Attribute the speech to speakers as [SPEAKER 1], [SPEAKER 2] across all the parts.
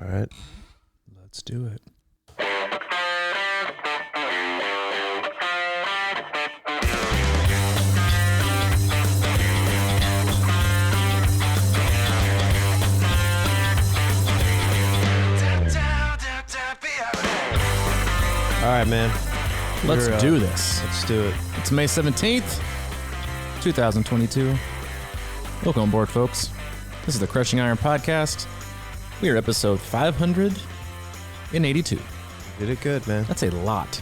[SPEAKER 1] All right, let's do it. All right, man.
[SPEAKER 2] Let's do this.
[SPEAKER 1] Let's do it.
[SPEAKER 2] It's May 17th, 2022. Welcome on board, folks. This is the Crushing Iron podcast. We are episode 582.
[SPEAKER 1] Did it good, man.
[SPEAKER 2] That's a lot.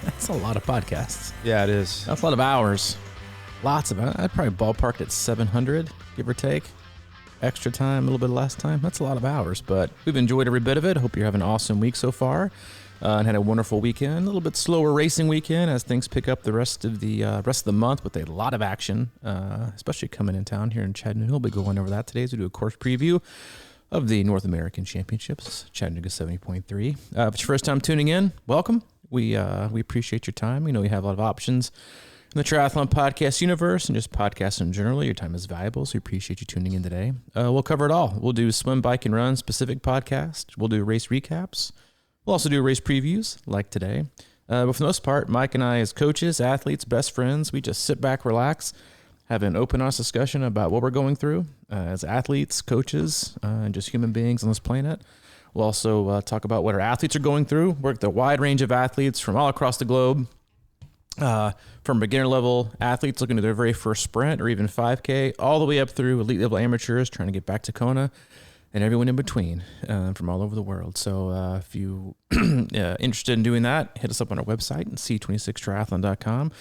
[SPEAKER 2] That's a lot of podcasts.
[SPEAKER 1] Yeah, it is.
[SPEAKER 2] That's a lot of hours. Lots of I'd probably ballpark at 700, give or take. Extra time, a little bit of last time. That's a lot of hours, but we've enjoyed every bit of it. Hope you're having an awesome week so far. And had a wonderful weekend. A little bit slower racing weekend as things pick up the rest of the month with a lot of action, especially coming in town here in Chattanooga. We'll be going over that today as we do a course preview of the North American Championships, Chattanooga 70.3. If it's your first time tuning in, welcome. We appreciate your time. We know you have a lot of options in the triathlon podcast universe and just podcasts in general. Your time is valuable, so we appreciate you tuning in today. We'll cover it all. We'll do swim, bike, and run specific podcasts. We'll do race recaps. We'll also do race previews like today. But for the most part, Mike and I as coaches, athletes, best friends, we just sit back, relax, have an open, honest discussion about what we're going through as athletes, coaches, and just human beings on this planet. We'll also talk about what our athletes are going through, work with a wide range of athletes from all across the globe, from beginner level athletes looking to their very first sprint or even 5K, all the way up through elite level amateurs trying to get back to Kona, and everyone in between from all over the world. So if you interested in doing that, hit us up on our website, C26Triathlon.com,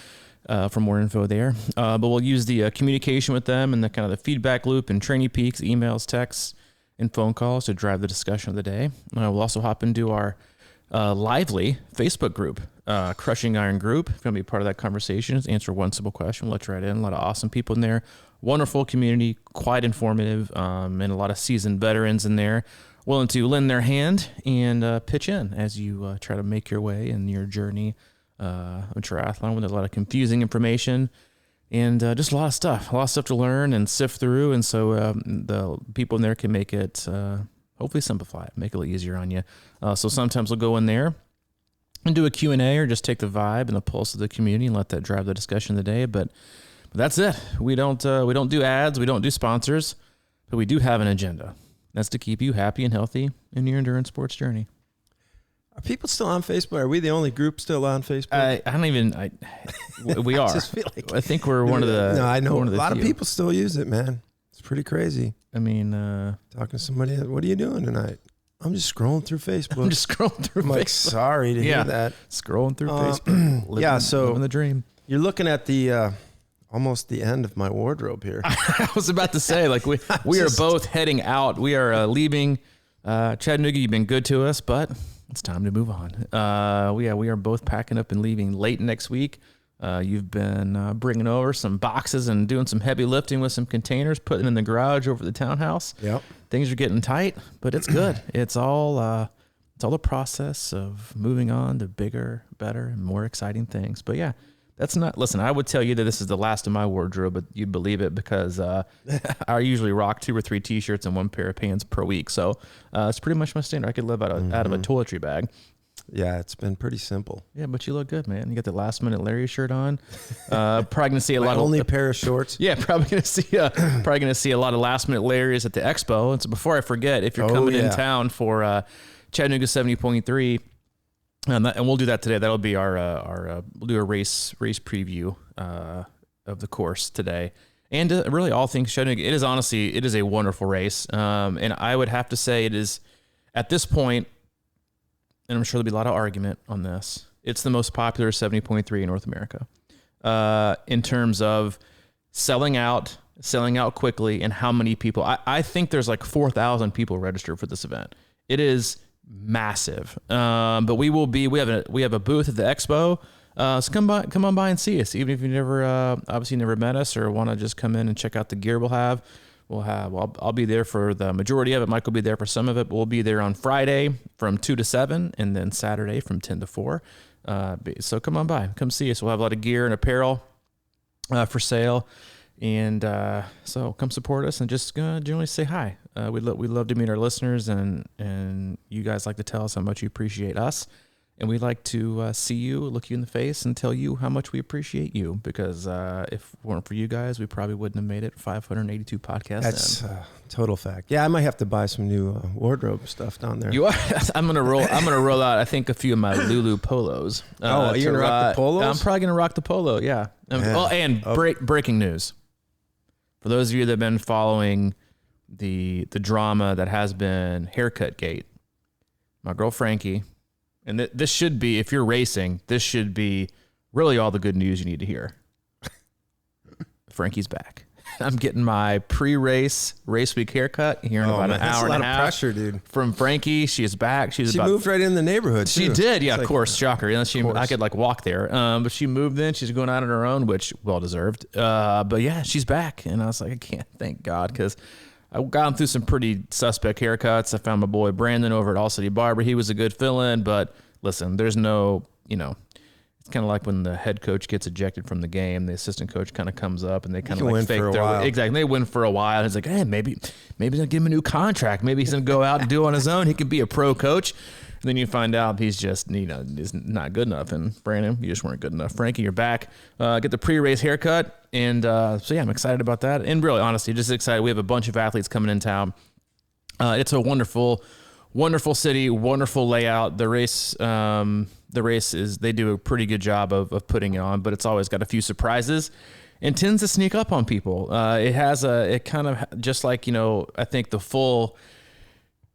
[SPEAKER 2] for more info there. But we'll use the communication with them and the kind of the feedback loop and training peaks, emails, texts, and phone calls to drive the discussion of the day. We'll also hop into our lively Facebook group, Crushing Iron group. If you're going to be part of that conversation, just answer one simple question. We'll let you right in. A lot of awesome people in there. Wonderful community, quite informative, and a lot of seasoned veterans in there willing to lend their hand and pitch in as you try to make your way in your journey of triathlon. When there's a lot of confusing information and just a lot of stuff to learn and sift through. And so the people in there can make it, hopefully simplify it, make it a little easier on you. So sometimes we'll go in there and do a Q&A or just take the vibe and the pulse of the community and let that drive the discussion of the day. But that's it. We don't do ads. We don't do sponsors, but we do have an agenda. That's to keep you happy and healthy in your endurance sports journey.
[SPEAKER 1] Are people still on Facebook? Are we the only group still on Facebook?
[SPEAKER 2] I don't even. We are.
[SPEAKER 1] I just feel like
[SPEAKER 2] I think we're one of the.
[SPEAKER 1] No, I know a lot
[SPEAKER 2] few.
[SPEAKER 1] of people still use it, man. It's pretty crazy.
[SPEAKER 2] I mean,
[SPEAKER 1] talking to somebody. What are you doing tonight? I'm just scrolling through Facebook.
[SPEAKER 2] I'm just scrolling through.
[SPEAKER 1] I'm like, sorry to hear that.
[SPEAKER 2] Scrolling through Facebook. Living the dream.
[SPEAKER 1] You're looking at the. Almost the end of my wardrobe here.
[SPEAKER 2] I was about to say, like we are both heading out. We are leaving Chattanooga. You've been good to us, but it's time to move on. We are both packing up and leaving late next week. You've been bringing over some boxes and doing some heavy lifting with some containers, putting them in the garage over the townhouse.
[SPEAKER 1] Yep.
[SPEAKER 2] Things are getting tight, but it's good. It's all the process of moving on to bigger, better, and more exciting things. But yeah. Listen, I would tell you that this is the last of my wardrobe, but you'd believe it because I usually rock 2 or 3 t-shirts and 1 pair of pants per week. So it's pretty much my standard. I could live out of a toiletry bag.
[SPEAKER 1] Yeah, it's been pretty simple.
[SPEAKER 2] Yeah, but you look good, man. You got the last minute Larry shirt on. Probably gonna see a lot
[SPEAKER 1] only
[SPEAKER 2] of
[SPEAKER 1] pair of shorts.
[SPEAKER 2] Yeah, probably gonna see a lot of last minute Larrys at the expo. And so before I forget, if you're coming in town for Chattanooga 70.3. And we'll do that today. That'll be our we'll do a race preview of the course today, and really all things Chattanooga. It is a wonderful race, and I would have to say it is at this point, and I'm sure there'll be a lot of argument on this. It's the most popular 70.3 in North America in terms of selling out quickly, and how many people. I think there's like 4,000 people registered for this event. It is massive. But we have a booth at the expo. So come on by and see us. Even if you never met us or want to just come in and check out the gear we'll have. I'll be there for the majority of it. Mike will be there for some of it. But we'll be there on Friday from 2 to 7 and then Saturday from 10 to 4. So come on by, come see us. We'll have a lot of gear and apparel for sale. And so come support us and just generally say hi. We love to meet our listeners, and you guys like to tell us how much you appreciate us. And we'd like to see you, look you in the face, and tell you how much we appreciate you. Because if it weren't for you guys, we probably wouldn't have made it 582 podcasts.
[SPEAKER 1] That's total fact. Yeah, I might have to buy some new wardrobe stuff down there.
[SPEAKER 2] You are. I'm gonna roll out. I think a few of my Lulu polos.
[SPEAKER 1] You're gonna rock the polos?
[SPEAKER 2] I'm probably gonna rock the polo. Yeah. Breaking news. For those of you that have been following the drama that has been Haircut Gate, my girl Frankie. And this should be, if you're racing, this should be really all the good news you need to hear. Frankie's back. I'm getting my pre-race race week haircut here in about an hour and a half. That's a lot of pressure, dude. From Frankie, she is back. She
[SPEAKER 1] moved right in the neighborhood, too.
[SPEAKER 2] She did, yeah, of course. Shocker. I could walk there. But she moved in. She's going out on her own, which well-deserved. But yeah, she's back. And I was like, I can't thank God, because I've gone through some pretty suspect haircuts. I found my boy Brandon over at All City Barber. He was a good fill-in, but listen, there's no, it's kind of like when the head coach gets ejected from the game, the assistant coach kind of comes up and they kind of fake their way. Exactly. They win for a while. And it's like, hey, maybe they'll give him a new contract. Maybe he's going to go out and do it on his own. He can be a pro coach. And then you find out he's just, is not good enough. And Brandon, you just weren't good enough. Frankie, you're back. Get the pre-race haircut. And so, yeah, I'm excited about that. And really, honestly, just excited. We have a bunch of athletes coming in town. It's a wonderful city, wonderful layout. The race is, they do a pretty good job of putting it on, but it's always got a few surprises and tends to sneak up on people. It kind of, just like, I think the full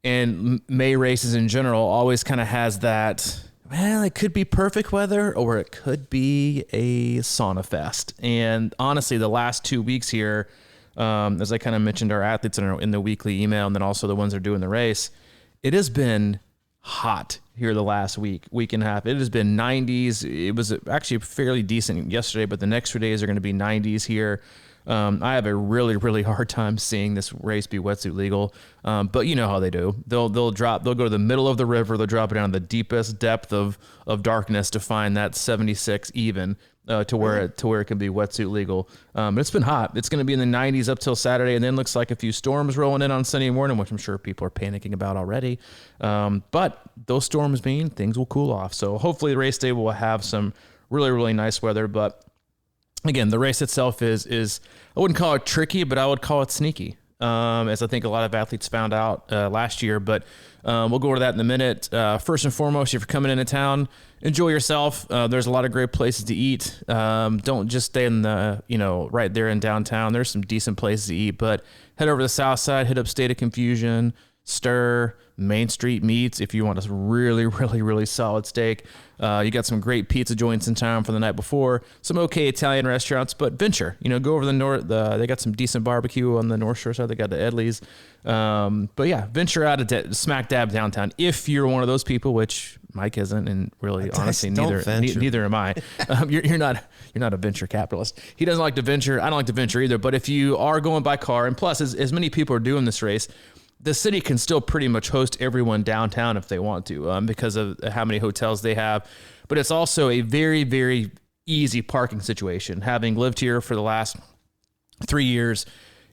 [SPEAKER 2] and May races in general always kind of has that, well, it could be perfect weather or it could be a sauna fest. And honestly, the last 2 weeks here, as I kind of mentioned, our athletes in the weekly email, and then also the ones that are doing the race, it has been hot here the last week and a half. It has been 90s. It was actually fairly decent yesterday, but the next 3 days are going to be 90s here. I have a really, really hard time seeing this race be wetsuit legal. But you know how they do. They'll go to the middle of the river. They'll drop it down the deepest depth of darkness to find that 76 even. To where it can be wetsuit legal. It's been hot. It's going to be in the 90s up till Saturday, and then looks like a few storms rolling in on Sunday morning, which I'm sure people are panicking about already. But those storms mean things will cool off. So hopefully the race day will have some really, really nice weather. But again, the race itself is I wouldn't call it tricky, but I would call it sneaky. As I think a lot of athletes found out last year. But we'll go over that in a minute. First and foremost, if you're coming into town, enjoy yourself. There's a lot of great places to eat. Don't just stay in the, right there in downtown. There's some decent places to eat, but head over to the south side, hit up State of Confusion, Stir, Main Street Meats if you want a really, really, really solid steak. You got some great pizza joints in town for the night before, some okay Italian restaurants, but venture, go over the north. They got some decent barbecue on the North Shore side. They got the Edley's. But yeah, venture out of smack dab downtown if you're one of those people, which Mike isn't, and really, honestly, neither am I. You're not a venture capitalist. He doesn't like to venture. I don't like to venture either. But if you are going by car, and plus, as many people are doing this race, the city can still pretty much host everyone downtown if they want to, because of how many hotels they have. But it's also a very, very easy parking situation. Having lived here for the last 3 years,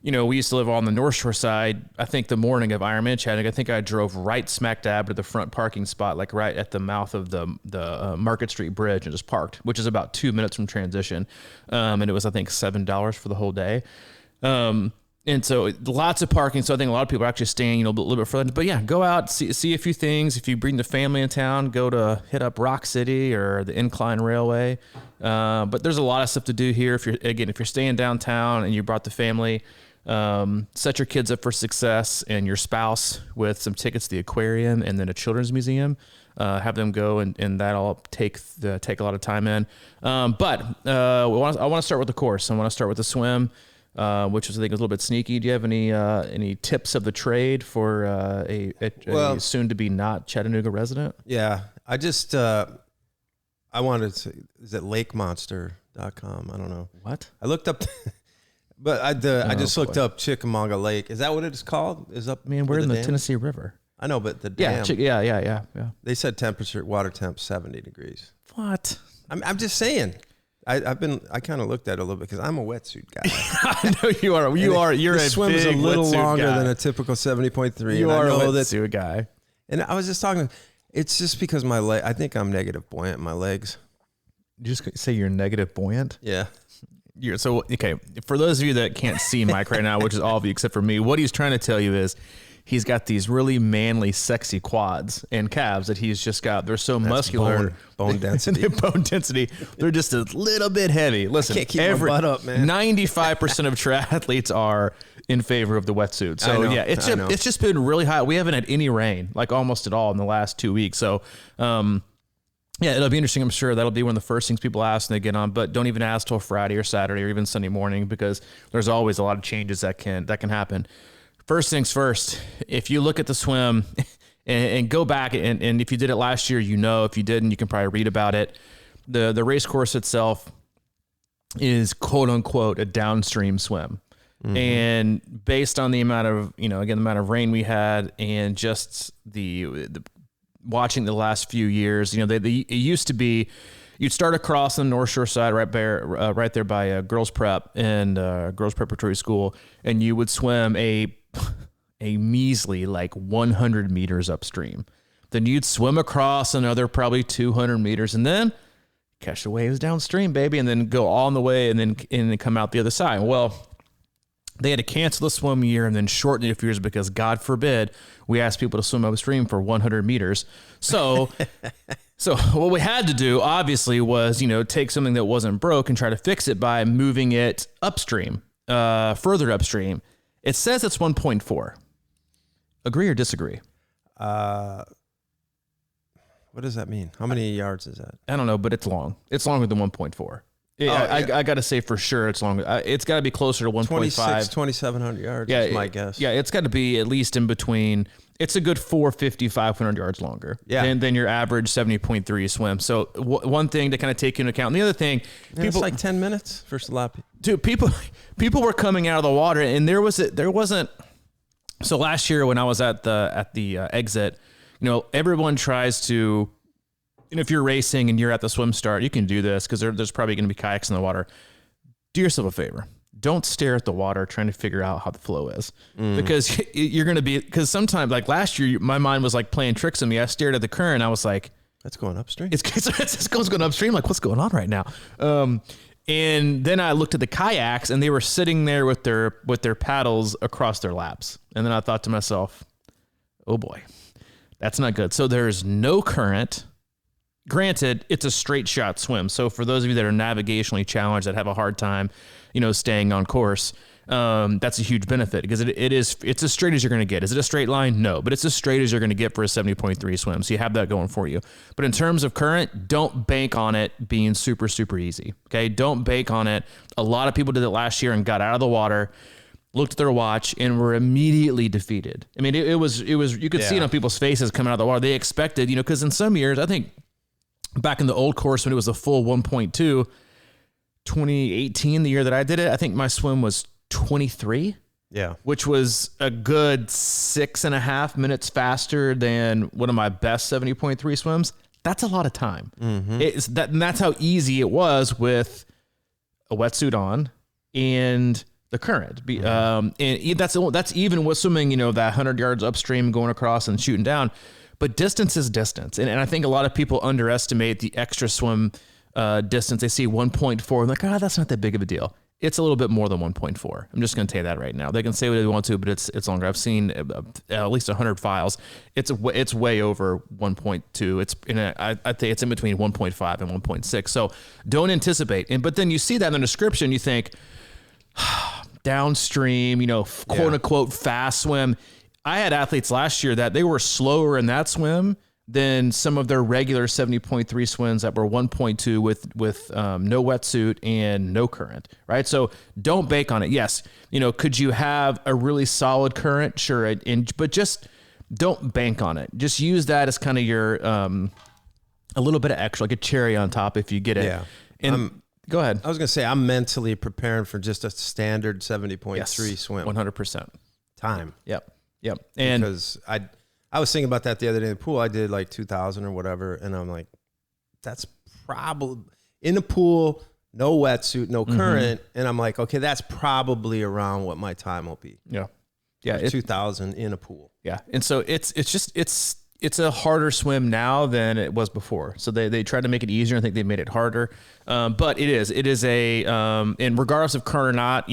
[SPEAKER 2] we used to live on the North Shore side. I think the morning of Ironman Chattanooga, I think I drove right smack dab to the front parking spot, like right at the mouth of the Market Street Bridge, and just parked, which is about 2 minutes from transition. And it was, I think, $7 for the whole day. And so lots of parking. So I think a lot of people are actually staying, a little bit further. But yeah, go out, see a few things. If you bring the family in town, hit up Rock City or the Incline Railway. But there's a lot of stuff to do here. If you're staying downtown and you brought the family, set your kids up for success and your spouse with some tickets to the aquarium and then a children's museum. Have them go and that'll take a lot of time in. But I want to start with the course. I want to start with the swim. Which was, I think, a little bit sneaky. Do you have any tips of the trade for a soon-to-be not Chattanooga resident?
[SPEAKER 1] Yeah, I just I wanted to. Is it LakeMonster.com? I don't know.
[SPEAKER 2] What?
[SPEAKER 1] I looked up, but I just looked up Chickamauga Lake. Is that what it's called? Is up?
[SPEAKER 2] Man, we're in the Tennessee River.
[SPEAKER 1] I know, but the dam.
[SPEAKER 2] Yeah.
[SPEAKER 1] They said water temp 70 degrees.
[SPEAKER 2] What?
[SPEAKER 1] I'm just saying. I kind of looked at it a little bit because I'm a wetsuit guy.
[SPEAKER 2] I know you are. You're
[SPEAKER 1] the
[SPEAKER 2] a
[SPEAKER 1] swim is a
[SPEAKER 2] big
[SPEAKER 1] little
[SPEAKER 2] wetsuit
[SPEAKER 1] longer
[SPEAKER 2] guy.
[SPEAKER 1] than a typical 70.3.
[SPEAKER 2] You
[SPEAKER 1] and
[SPEAKER 2] are
[SPEAKER 1] I know
[SPEAKER 2] a wetsuit guy.
[SPEAKER 1] And I was just talking. It's just because my leg. I think I'm negative buoyant in my legs.
[SPEAKER 2] You just say you're negative buoyant?
[SPEAKER 1] Yeah.
[SPEAKER 2] So, okay, for those of you that can't see Mike right now, which is all of you except for me, what he's trying to tell you is he's got these really manly, sexy quads and calves that he's just got. They're so muscular.
[SPEAKER 1] Bone density.
[SPEAKER 2] Bone density. They're just a little bit heavy. Listen,
[SPEAKER 1] can't keep my butt up, man.
[SPEAKER 2] 95% of triathletes are in favor of the wetsuit. So, yeah, it's just been really hot. We haven't had any rain, like almost at all in the last 2 weeks. So, yeah, it'll be interesting. I'm sure that'll be one of the first things people ask when they get on, but don't even ask till Friday or Saturday or even Sunday morning because there's always a lot of changes that can happen. First things first, if you look at the swim and go back and if you did it last year, you know, if you didn't, you can probably read about it. The race course itself is quote unquote a downstream swim. Mm-hmm. And based on the amount of, again, the amount of rain we had and just the watching the last few years, it used to be you'd start across on the North Shore side right there by Girls Prep and Girls Preparatory School, and you would swim a measly like 100 meters upstream. Then you'd swim across another probably 200 meters and then catch the waves downstream, baby, and then go all the way and then come out the other side. Well, they had to cancel the swim year and then shorten it a few years because, God forbid, we asked people to swim upstream for 100 meters. So what we had to do, obviously, was, take something that wasn't broke and try to fix it by moving it upstream, further upstream. It says it's 1.4. Agree or disagree?
[SPEAKER 1] What does that mean? How many yards is that?
[SPEAKER 2] I don't know, but it's long. It's longer than 1.4. I got to say for sure it's longer. It's got to be closer to 1.5.
[SPEAKER 1] 2,700 yards is my guess.
[SPEAKER 2] Yeah, it's got to be at least in between. It's a good 450, 500 yards longer than your average 70.3 swim. So one thing to kind of take into account. And the other thing,
[SPEAKER 1] it's like 10 minutes first lap.
[SPEAKER 2] Dude, people were coming out of the water and there wasn't. So last year when I was at the exit, everyone tries to. And if you're racing and you're at the swim start, you can do this because there's probably going to be kayaks in the water. Do yourself a favor. Don't stare at the water trying to figure out how the flow is because you're going to be, because sometimes like last year, my mind was like playing tricks on me. I stared at the current. I was like,
[SPEAKER 1] that's going upstream.
[SPEAKER 2] It's going upstream. Like what's going on right now? And then I looked at the kayaks and they were sitting there with their paddles across their laps. And then I thought to myself, oh boy, that's not good. So there's no current. Granted, it's a straight shot swim. So for those of you that are navigationally challenged, that have a hard time, staying on course, that's a huge benefit because it's as straight as you're going to get. Is it a straight line? No, but it's as straight as you're going to get for a 70.3 swim. So you have that going for you. But in terms of current, don't bank on it being super, super easy. Okay. Don't bank on it. A lot of people did it last year and got out of the water, looked at their watch and were immediately defeated. I mean, it was, you could see it on people's faces coming out of the water. They expected, because in some years, I think, back in the old course when it was a full 1.2, 2018, the year that I did it, I think my swim was 23.
[SPEAKER 1] Yeah. Which
[SPEAKER 2] was a good 6.5 minutes faster than one of my best 70.3 swims. That's a lot of time. Mm-hmm. And that's how easy it was with a wetsuit on and the current. And that's even with swimming, that 100 yards upstream going across and shooting down. But distance is distance. And I think a lot of people underestimate the extra swim distance. They see 1.4 and like, that's not that big of a deal. It's a little bit more than 1.4. I'm just going to tell you that right now. They can say what they want to, but it's longer. I've seen at least 100 files. It's way over 1.2. I'd say it's in between 1.5 and 1.6. So don't anticipate. But then you see that in the description, you think downstream, quote unquote fast swim. I had athletes last year that they were slower in that swim than some of their regular 70.3 swims that were 1.2 with no wetsuit and no current, right? So don't bake on it. Yes, could you have a really solid current? Sure, but just don't bank on it. Just use that as kind of your a little bit of extra, like a cherry on top if you get it. Yeah. And go ahead.
[SPEAKER 1] I was going to say I'm mentally preparing for just a standard 70.3 swim.
[SPEAKER 2] 100%.
[SPEAKER 1] Time.
[SPEAKER 2] Yep. And
[SPEAKER 1] because I was thinking about that the other day in the pool. I did like 2,000 or whatever. And I'm like, that's probably in the pool, no wetsuit, no current. And I'm like, okay, that's probably around what my time will be.
[SPEAKER 2] Yeah. Yeah.
[SPEAKER 1] 2000 in a pool.
[SPEAKER 2] Yeah. And so it's a harder swim now than it was before. So they tried to make it easier. I think they made it harder. But it is a, and regardless of current or not,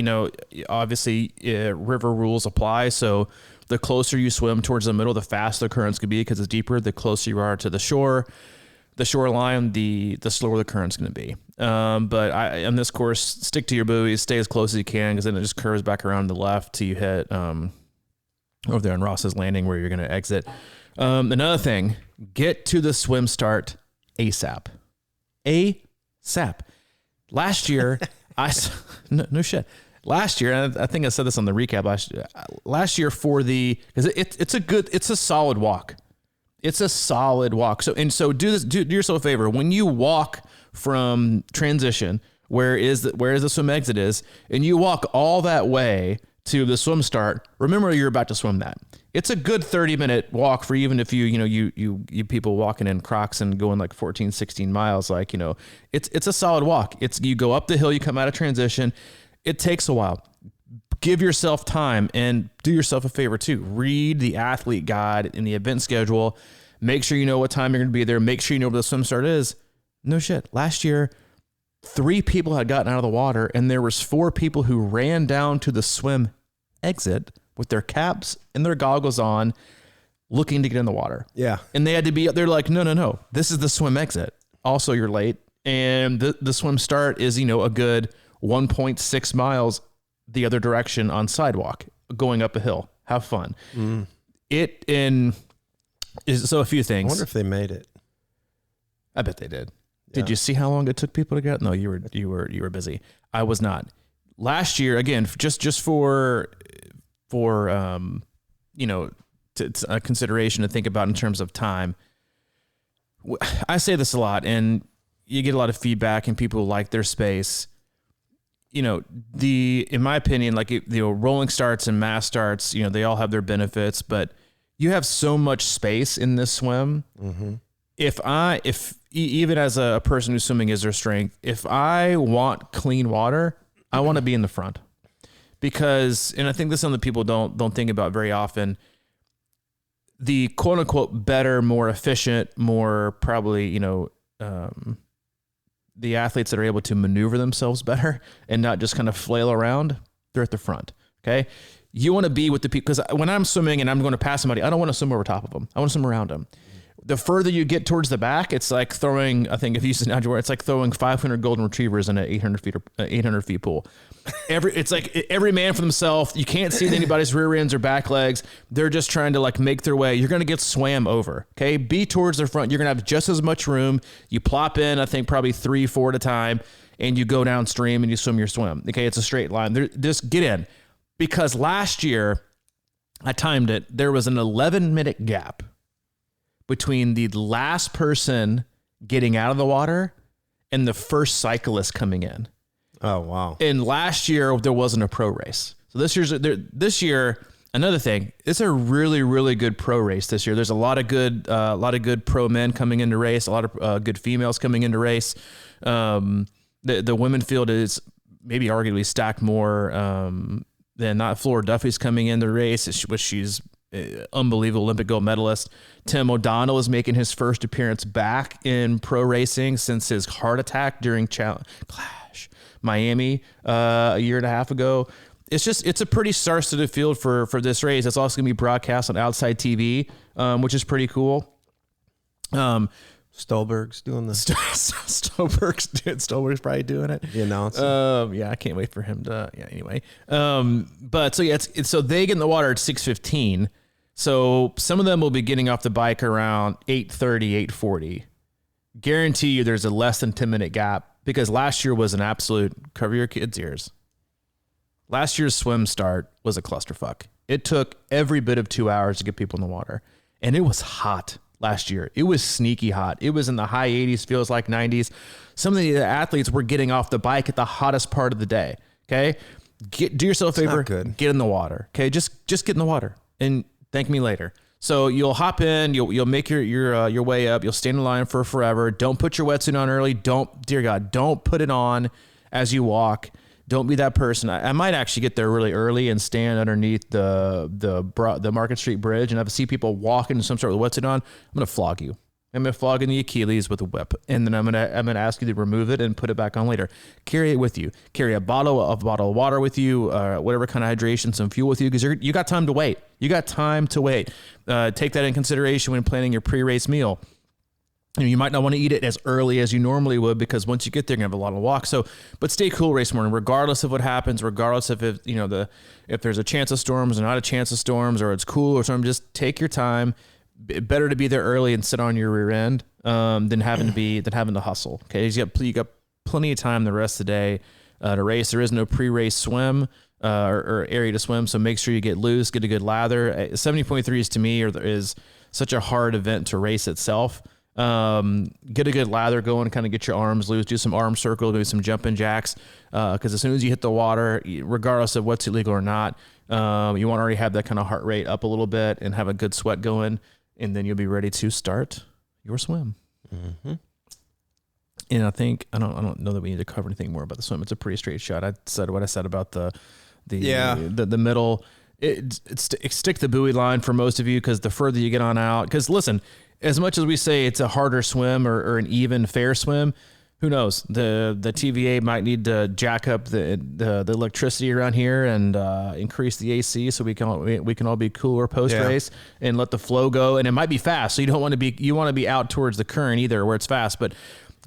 [SPEAKER 2] obviously river rules apply. So the closer you swim towards the middle, the faster the currents can be because it's deeper. The closer you are to the shoreline, the slower the current's going to be. But on this course, stick to your buoys, stay as close as you can, because then it just curves back around to the left till you hit over there on Ross's Landing where you're going to exit. Another thing, get to the swim start ASAP. ASAP. Last year, no shit. Last year, and I think I said this on the recap last year because it's a solid walk. It's a solid walk. So do yourself a favor. When you walk from transition, where is the swim exit is, and you walk all that way to the swim start, remember you're about to swim that. It's a good 30-minute walk for even if you people walking in Crocs and going like 14, 16 miles, it's a solid walk. You go up the hill, you come out of transition. It takes a while. Give yourself time and do yourself a favor too. Read the athlete guide in the event schedule. Make sure you know what time you're going to be there. Make sure you know where the swim start is. No shit. Last year, 3 people had gotten out of the water and there was 4 people who ran down to the swim exit with their caps and their goggles on looking to get in the water.
[SPEAKER 1] Yeah.
[SPEAKER 2] And they had to be, they're like, no. This is the swim exit. Also, you're late. And the swim start is, a good 1.6 miles the other direction on sidewalk going up a hill. Have fun. So a few things.
[SPEAKER 1] I wonder if they made it.
[SPEAKER 2] I bet they did.
[SPEAKER 1] Yeah.
[SPEAKER 2] Did you see how long it took people to get? No, you were busy. I was not. Last year, again, just for a consideration to think about in terms of time. I say this a lot, and you get a lot of feedback, and people like their space. In my opinion, rolling starts and mass starts, they all have their benefits, but you have so much space in this swim. Mm-hmm. If even as a person who's swimming is their strength, if I want clean water, I want to be in the front because, and I think this is something that people don't think about very often. The quote unquote better, more efficient, more probably, the athletes that are able to maneuver themselves better and not just kind of flail around, they're at the front. Okay. You want to be with the people, because when I'm swimming and I'm going to pass somebody, I don't want to swim over top of them. I want to swim around them. The further you get towards the back, it's like throwing, I think if you use an analogy, it's like throwing 500 golden retrievers in an 800 feet pool. It's like every man for themselves. You can't see anybody's rear ends or back legs. They're just trying to make their way. You're going to get swam over. Okay. Be towards the front. You're going to have just as much room. You plop in, I think probably 3-4 at a time, and you go downstream and you swim your swim. Okay. It's a straight line. Just get in, because last year I timed it. There was an 11-minute gap between the last person getting out of the water and the first cyclist coming in.
[SPEAKER 1] Oh, wow.
[SPEAKER 2] And last year there wasn't a pro race. So this year, another thing, it's a really, really good pro race this year. There's a lot of good pro men coming into race, a lot of good females coming into race. The women field is maybe arguably stacked more than not. Flora Duffy's coming in the race, which she's unbelievable Olympic gold medalist. Tim O'Donnell is making his first appearance back in pro racing since his heart attack during Clash Miami a year and a half ago. It's a pretty star-studded field for this race. It's also going to be broadcast on Outside TV, which is pretty cool.
[SPEAKER 1] Stolberg's doing the
[SPEAKER 2] Stolberg's probably doing it.
[SPEAKER 1] The announcer.
[SPEAKER 2] Yeah, I can't wait for him to. Yeah, anyway. But so yeah, so they get in the water at 6:15. So some of them will be getting off the bike around 8:30, 8:40. Guarantee you, there's a less than 10-minute gap, because last year was an absolute, cover your kids' ears. Last year's swim start was a clusterfuck. It took every bit of 2 hours to get people in the water, and it was hot. Last year, it was sneaky hot. It was in the high 80s, feels like 90s. Some of the athletes were getting off the bike at the hottest part of the day. Okay, do yourself a favor. Get in the water. Okay, just get in the water and thank me later. So you'll hop in, you'll make your way up. You'll stand in line for forever. Don't put your wetsuit on early. Dear God, don't put it on as you walk, don't be that person. I might actually get there really early and stand underneath the Market Street Bridge, and if I see people walking in some sort of wetsuit on, I'm going to flog you. I'm going to flog in the Achilles with a whip, and then I'm going to ask you to remove it and put it back on later. Carry it with you. Carry a bottle of water with you, whatever kind of hydration, some fuel with you, because you got time to wait. You got time to wait. Take that in consideration when planning your pre-race meal. You might not want to eat it as early as you normally would, because once you get there, you're going to have a lot of walk. So, but stay cool race morning, regardless of what happens, regardless of if there's a chance of storms or not a chance of storms, or it's cool or something. Just take your time. Better to be there early and sit on your rear end than having to hustle. Okay, you got plenty of time the rest of the day to race. There is no pre-race swim or area to swim, so make sure you get loose, get a good lather. 70.3s to me is such a hard event to race itself. Get a good lather going, kind of get your arms loose, do some arm circles, maybe some jumping jacks, because as soon as you hit the water, regardless of what's illegal or not, you want to already have that kind of heart rate up a little bit and have a good sweat going, and then you'll be ready to start your swim. Mm-hmm. And I think I don't know that we need to cover anything more about the swim. It's a pretty straight shot. I said what I said about the middle. Stick the buoy line for most of you, because the further you get on out, because listen, as much as we say it's a harder swim or an even fair swim, who knows? The TVA might need to jack up the electricity around here and increase the AC so we can all be cooler post race and let the flow go. And it might be fast, so you want to be out towards the current either where it's fast, but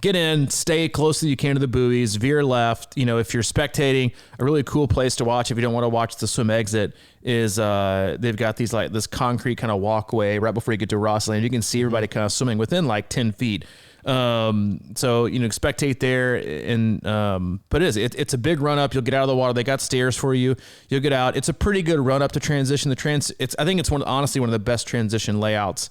[SPEAKER 2] get in, stay close as you can to the buoys, veer left. If you're spectating, a really cool place to watch if you don't want to watch the swim exit is they've got this concrete kind of walkway right before you get to Ross Lane. You can see everybody kind of swimming within like 10 feet. So spectate there, and but it's a big run up. You'll get out of the water. They got stairs for you. You'll get out. It's a pretty good run up to transition. I think it's honestly one of the best transition layouts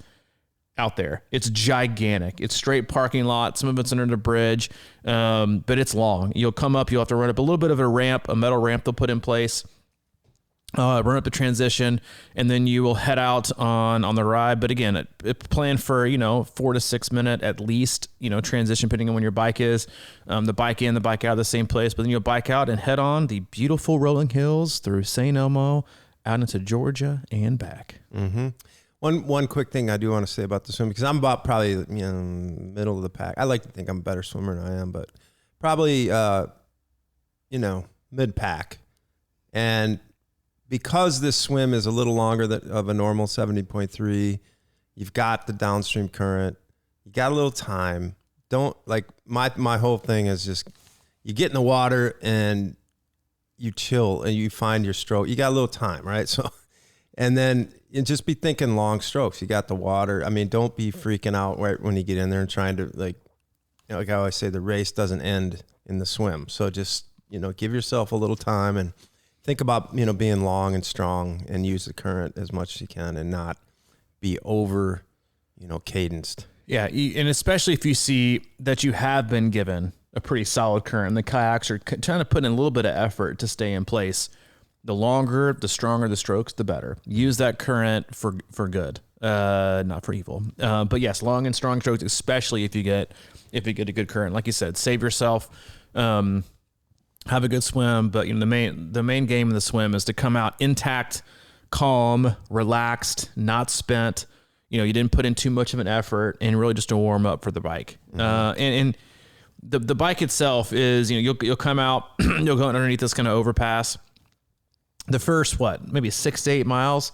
[SPEAKER 2] out there. It's gigantic. It's straight parking lot. Some of it's under the bridge, but it's long. You'll come up. You'll have to run up a little bit of a ramp, a metal ramp they'll put in place. Run up the transition, and then you will head out on the ride. But again, it plan for 4 to 6 minute at least transition, depending on when your bike is. The bike in, the bike out of the same place. But then you'll bike out and head on the beautiful rolling hills through St. Elmo out into Georgia and back.
[SPEAKER 1] Mm-hmm. One quick thing I do want to say about the swim, because I'm about probably middle of the pack. I like to think I'm a better swimmer than I am, but probably mid pack. And because this swim is a little longer of a normal 70.3, you've got the downstream current, you got a little time. Don't my whole thing is just you get in the water and you chill and you find your stroke. You got a little time, right? So, and then just be thinking long strokes. You got the water. I mean, don't be freaking out right when you get in there and trying to like I always say, the race doesn't end in the swim. So just, give yourself a little time and think about, being long and strong and use the current as much as you can and not be over, cadenced.
[SPEAKER 2] Yeah. And especially if you see that you have been given a pretty solid current and the kayaks are trying to put in a little bit of effort to stay in place. The longer, the stronger the strokes, the better. Use that current for good, not for evil. But yes, long and strong strokes, especially if you get a good current. Like you said, save yourself, have a good swim. But the main game of the swim is to come out intact, calm, relaxed, not spent. You didn't put in too much of an effort, and really just to warm up for the bike. Mm-hmm. And the bike itself is, you'll come out, you'll go underneath this kind of overpass. The first, maybe 6 to 8 miles,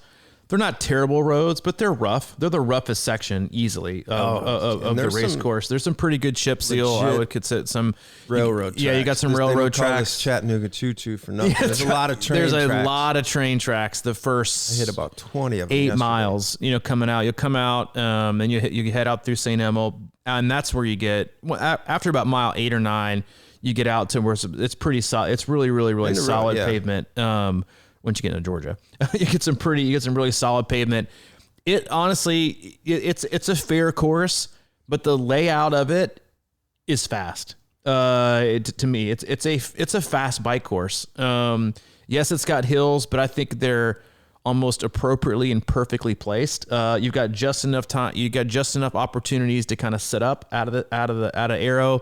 [SPEAKER 2] they're not terrible roads, but they're rough. They're the roughest section easily of the race course. There's some pretty good chip seal. I would consider some
[SPEAKER 1] railroad tracks.
[SPEAKER 2] Yeah, you got some railroad tracks.
[SPEAKER 1] Chattanooga choo-choo for nothing. Yeah, there's a lot of train tracks.
[SPEAKER 2] There's a lot of train tracks. The first
[SPEAKER 1] I hit about 20 of them
[SPEAKER 2] 8 miles, coming out. You'll come out, and you head out through St. Elmo, and that's where you get, after about mile 8 or 9, you get out to where it's pretty solid. It's really, really, really solid pavement. Once you get into Georgia, you get some really solid pavement. It honestly, it's a fair course, but the layout of it is fast. To me, it's a fast bike course. Yes, it's got hills, but I think they're almost appropriately and perfectly placed. You've got just enough time. You got just enough opportunities to kind of set up out of arrow.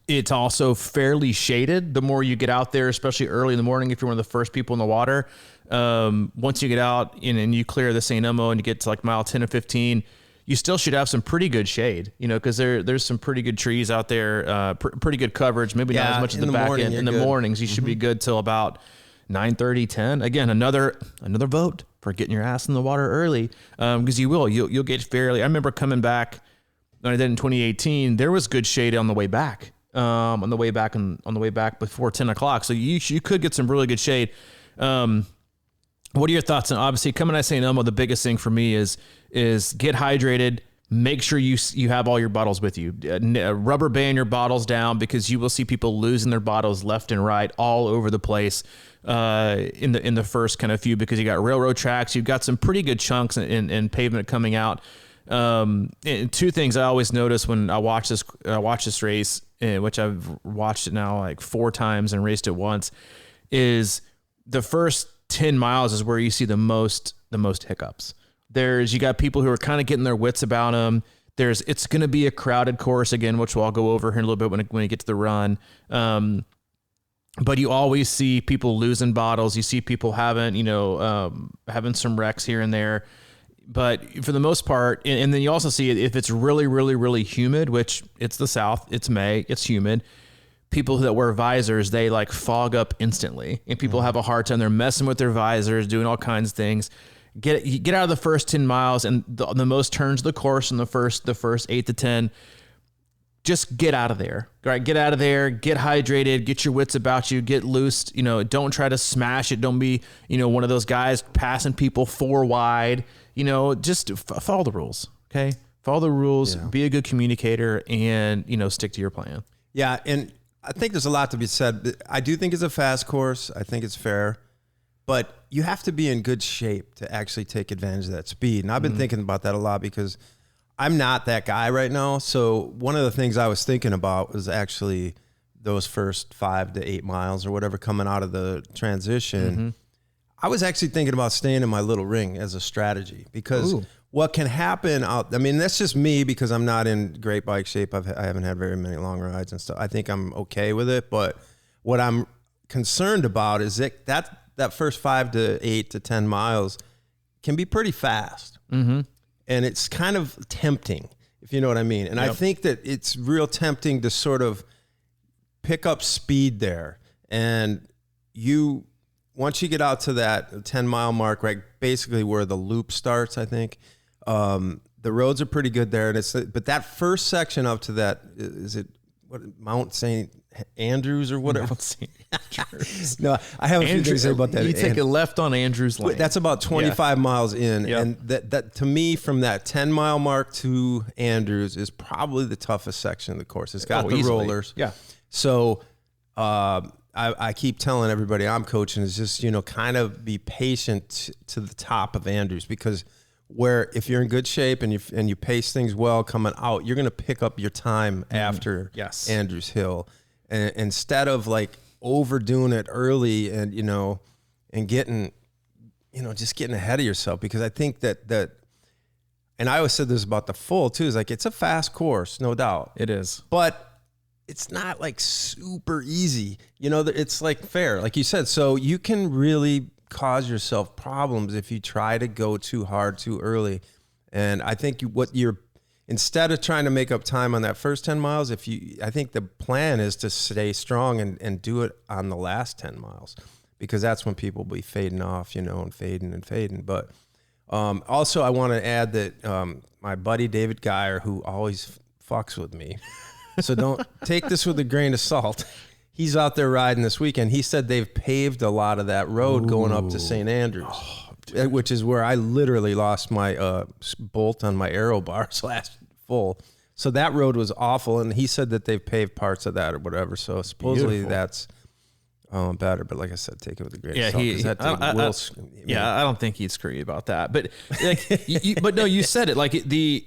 [SPEAKER 2] It's also fairly shaded the more you get out there, especially early in the morning if you're one of the first people in the water. Once you get out and you clear the St. Elmo and you get to like mile 10 or 15, you still should have some pretty good shade, because there's some pretty good trees out there, pretty good coverage, maybe not as much in the back end. In the mornings, you should be good till about 9:30, 10. Again, another vote for getting your ass in the water early, because you'll get fairly. I remember coming back when I did in 2018, there was good shade on the way back. On the way back before 10 o'clock. So you could get some really good shade. What are your thoughts on, obviously coming out of St. Elmo, the biggest thing for me is get hydrated. Make sure you have all your bottles with you. Rubber band your bottles down, because you will see people losing their bottles left and right all over the place in the first kind of few, because you got railroad tracks. You've got some pretty good chunks in pavement coming out. And two things I always notice when I watch this race, which I've watched it now like 4 times and raced it once, is the first 10 miles is where you see the most hiccups. You got people who are kind of getting their wits about them. It's going to be a crowded course again, which I'll go over here in a little bit when you get to the run. But you always see people losing bottles. You see people having some wrecks here and there. But for the most part, and then you also see if it's really, really, really humid, which it's the South, it's May, it's humid. People that wear visors, they like fog up instantly, and people have a hard time. They're messing with their visors, doing all kinds of things. Get out of the first 10 miles and the most turns of the course in the first 8 to 10. Just get out of there, right? Get out of there, get hydrated, get your wits about you, get loose. Don't try to smash it. Don't be, one of those guys passing people 4 wide. Just follow the rules. Okay. Follow the rules, be a good communicator, and, stick to your plan.
[SPEAKER 1] Yeah. And I think there's a lot to be said. I do think it's a fast course. I think it's fair, but you have to be in good shape to actually take advantage of that speed. And I've been thinking about that a lot, because I'm not that guy right now. So one of the things I was thinking about was actually those first 5 to 8 miles or whatever coming out of the transition. I was actually thinking about staying in my little ring as a strategy, because what can happen that's just me, because I'm not in great bike shape. I haven't had very many long rides and stuff. I think I'm okay with it. But what I'm concerned about is that first 5 to 8 to 10 miles can be pretty fast. And it's kind of tempting, if you know what I mean. And I think that it's real tempting to sort of pick up speed there. And once you get out to that 10-mile mark, right, basically where the loop starts, I think, the roads are pretty good there. But that first section up to that, is it Mount St. Andrews or whatever? Mount St. Andrews. No, I have a few things to say about that.
[SPEAKER 2] You take a left on Andrews Lane.
[SPEAKER 1] That's about 25 miles in. And that to me, from that 10-mile mark to Andrews is probably the toughest section of the course. It's got the rollers. Yeah. So I keep telling everybody I'm coaching is just, kind of be patient to the top of Andrews, because if you're in good shape and you pace things well coming out, you're going to pick up your time after Andrews Hill. And instead of like overdoing it early and, and getting, just getting ahead of yourself, because I think that, and I always said this about the full too, is like, it's a fast course, no doubt.
[SPEAKER 2] It is.
[SPEAKER 1] But it's not like super easy, it's like fair, like you said. So you can really cause yourself problems if you try to go too hard too early. And I think instead of trying to make up time on that first 10 miles, I think the plan is to stay strong and do it on the last 10 miles, because that's when people will be fading off, and fading. But also I want to add that my buddy David Geyer, who always fucks with me, so don't take this with a grain of salt. He's out there riding this weekend. He said they've paved a lot of that road going up to St. Andrews, which is where I literally lost my bolt on my aero bars last full. So that road was awful. And he said that they've paved parts of that or whatever. So supposedly that's better. But like I said, take it with a grain of salt.
[SPEAKER 2] I don't think he'd screw you about that. But but no, you said it. Like the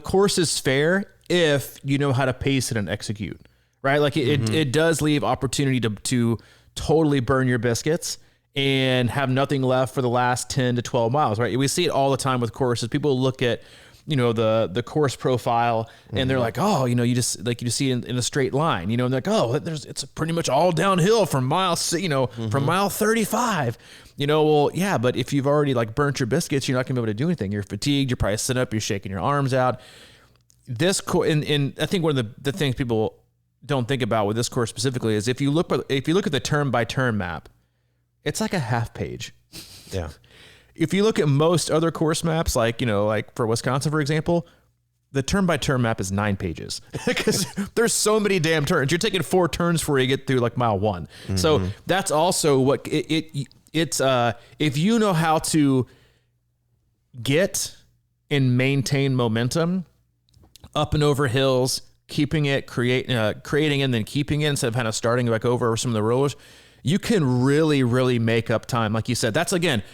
[SPEAKER 2] course is fair if you know how to pace it and execute. Right? Like it does leave opportunity to totally burn your biscuits and have nothing left for the last 10 to 12 miles, right? We see it all the time with courses. People look at the course profile, and they're like, oh, you just see it in a straight line, and they're like, oh, it's pretty much all downhill from from mile 35. Well, yeah, but if you've already like burnt your biscuits, you're not gonna be able to do anything. You're fatigued. You're probably sitting up. You're shaking your arms out. This and I think one of the things people don't think about with this course specifically is if you look at the turn by turn map, it's like a half page.
[SPEAKER 1] Yeah.
[SPEAKER 2] If you look at most other course maps, like for Wisconsin, for example, the turn by turn map is 9 pages because there's so many damn turns. You're taking 4 turns before you get through like mile 1. Mm-hmm. So that's also what it's if you know how to get and maintain momentum up and over hills, keeping it, creating and then keeping it instead of kind of starting like over some of the rollers, you can really, really make up time. Like you said, that's again,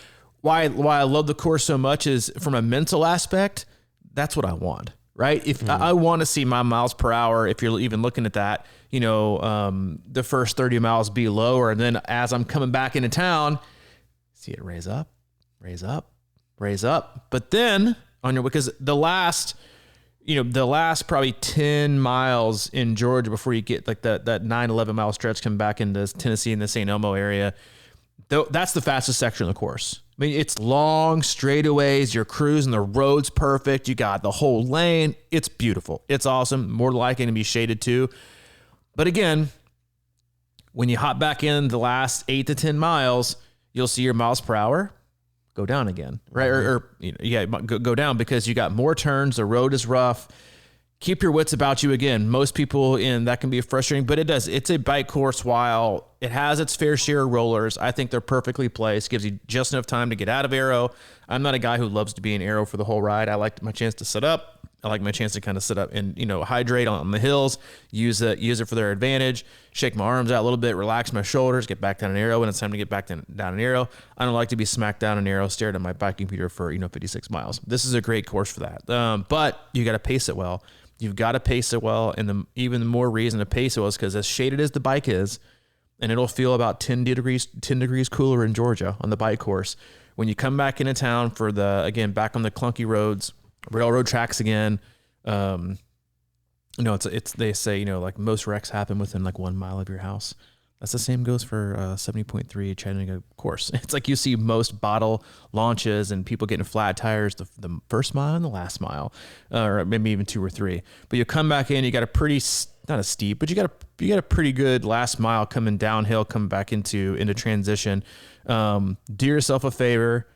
[SPEAKER 2] why I love the course so much is from a mental aspect, that's what I want, right? If I want to see my miles per hour, if you're even looking at that, the first 30 miles be lower. And then as I'm coming back into town, see it raise up. But then because the last probably 10 miles in Georgia before you get like that 9-11 mile stretch coming back into Tennessee in the St. Elmo area, that's the fastest section of the course. I mean, it's long straightaways. You're cruising. The road's perfect. You got the whole lane. It's beautiful. It's awesome. More likely to be shaded too. But again, when you hop back in the last 8 to 10 miles, you'll see your miles per hour go down again, right? Go down because you got more turns. The road is rough. Keep your wits about you again. Most people that can be frustrating, but it does. It's a bike course. While it has its fair share of rollers, I think they're perfectly placed. Gives you just enough time to get out of aero. I'm not a guy who loves to be in aero for the whole ride. I like my chance to sit up. I like my chance to kind of sit up and, hydrate on the hills, use it for their advantage, shake my arms out a little bit, relax my shoulders, get back down in aero when it's time to get back down in aero. I don't like to be smacked down in aero, stared at my bike computer for, 56 miles. This is a great course for that. But you got to pace it well. You've got to pace it well. And even more reason to pace it well is because as shaded as the bike is, and it'll feel about 10 degrees cooler in Georgia on the bike course. When you come back into town for back on the clunky roads, railroad tracks again, they say, like most wrecks happen within like 1 mile of your house. That's the same goes for 70.3 Chattanooga course. It's like you see most bottle launches and people getting flat tires the first mile and the last mile, or maybe even 2 or 3. But you come back in, you got a pretty, not a steep, but you got a pretty good last mile coming downhill, coming back into transition. Do yourself a favor,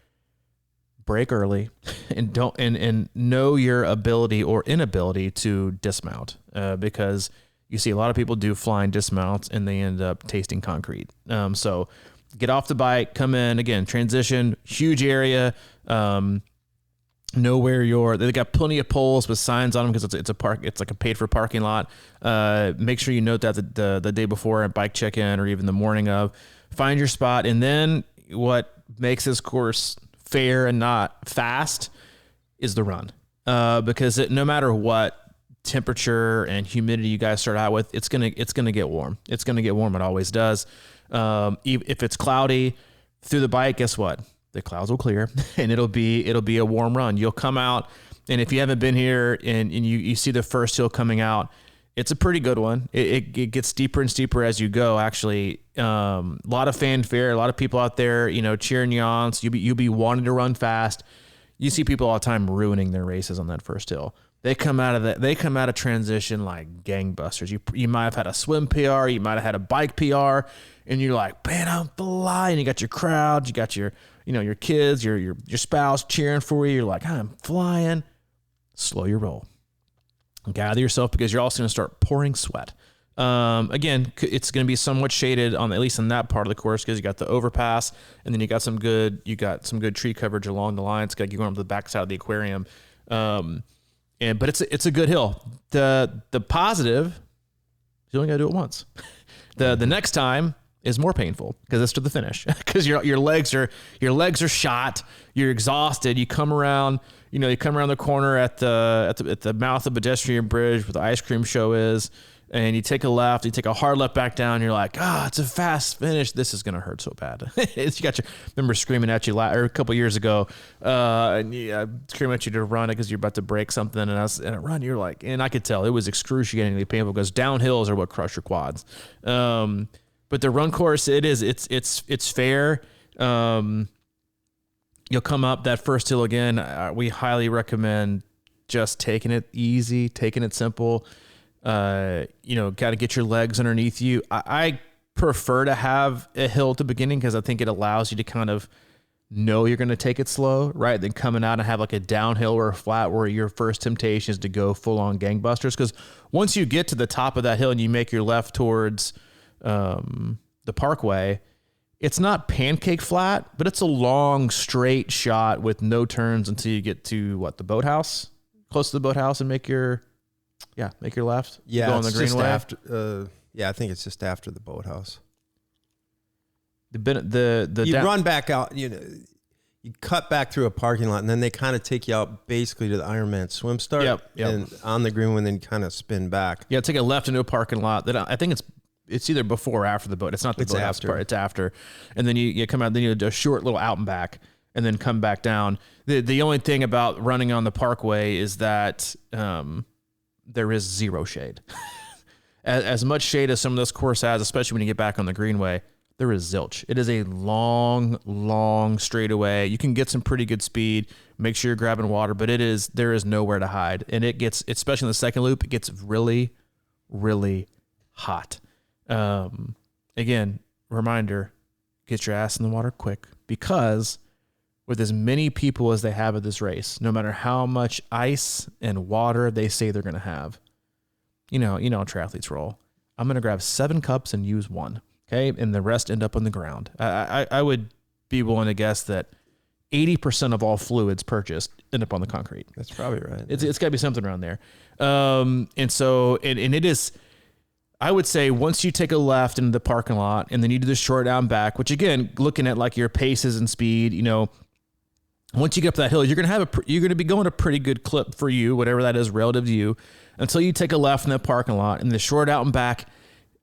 [SPEAKER 2] break early, and and know your ability or inability to dismount, because you see a lot of people do flying dismounts and they end up tasting concrete. So get off the bike, come in again, transition, huge area. Know where they got plenty of poles with signs on them because it's a park. It's like a paid for parking lot. Make sure you note that the day before at bike check-in or even the morning of, find your spot. And then what makes this course fair and not fast is the run. Because no matter what temperature and humidity you guys start out with, it's gonna get warm. It's gonna get warm. It always does. If it's cloudy through the bike, guess what? The clouds will clear and it'll be a warm run. You'll come out, and if you haven't been here and you see the first hill coming out, it's a pretty good one. It gets steeper and steeper as you go. Actually, a lot of fanfare, a lot of people out there, cheering you on. So you'll be wanting to run fast. You see people all the time ruining their races on that first hill. They come out of transition like gangbusters. You might have had a swim PR, you might have had a bike PR, and you're like, man, I'm flying. You got your crowd, you got your kids, your spouse cheering for you. You're like, I'm flying. Slow your roll. Gather yourself because you're also going to start pouring sweat. Again, it's going to be somewhat shaded at least in that part of the course because you got the overpass, and then you got some good tree coverage along the line. It's got you going up to the backside of the aquarium. But it's a good hill. The positive, you only got to do it once. The next time is more painful because it's to the finish because your legs are shot. You're exhausted. You come around the corner at the mouth of pedestrian bridge where the ice cream show is. and you take a left, you take a hard left back down, you're like, it's a fast finish. This is going to hurt so bad. Remember screaming at you a couple years ago, screaming at you to run it because you're about to break something, and a run, you're like, and I could tell it was excruciatingly painful because downhills are what crush your quads. But the run course, it's fair. You'll come up that first hill again. We highly recommend just taking it easy, taking it simple. Got to get your legs underneath you. I prefer to have a hill at the beginning because I think it allows you to kind of know you're going to take it slow, right? Then coming out and have like a downhill or a flat where your first temptation is to go full on gangbusters. Because once you get to the top of that hill and you make your left towards the parkway, it's not pancake flat, but it's a long straight shot with no turns until you get to the boathouse, close to the boathouse, and make your left.
[SPEAKER 1] Yeah,
[SPEAKER 2] go on the greenway.
[SPEAKER 1] I think it's just after the boathouse.
[SPEAKER 2] You
[SPEAKER 1] run back out. You cut back through a parking lot, and then they kind of take you out basically to the Ironman swim start.
[SPEAKER 2] Yep.
[SPEAKER 1] And on the greenway, and then kind of spin back.
[SPEAKER 2] Yeah, take a left into a parking lot. That I think it's either before or after the boat. It's not the boathouse part. It's after, and then you come out. Then you do a short little out and back, and then come back down. The only thing about running on the parkway is that there is zero shade. as much shade as some of this course has, especially when you get back on the greenway, there is zilch. It is a long straightaway. You can get some pretty good speed. Make sure you're grabbing water, but there is nowhere to hide, and it gets, especially in the second loop, it gets really, really hot. Again, reminder, get your ass in the water quick, because with as many people as they have at this race, no matter how much ice and water they say they're going to have, you know how triathletes roll. I'm going to grab 7 cups and use 1. Okay. And the rest end up on the ground. I would be willing to guess that 80% of all fluids purchased end up on the concrete.
[SPEAKER 1] That's probably right.
[SPEAKER 2] It's gotta be something around there. And it is, I would say, once you take a left into the parking lot and then you do the short down back, which again, looking at like your paces and speed, once you get up that hill, you're going to be going a pretty good clip for you, whatever that is relative to you, until you take a left in that parking lot. And the short out and back,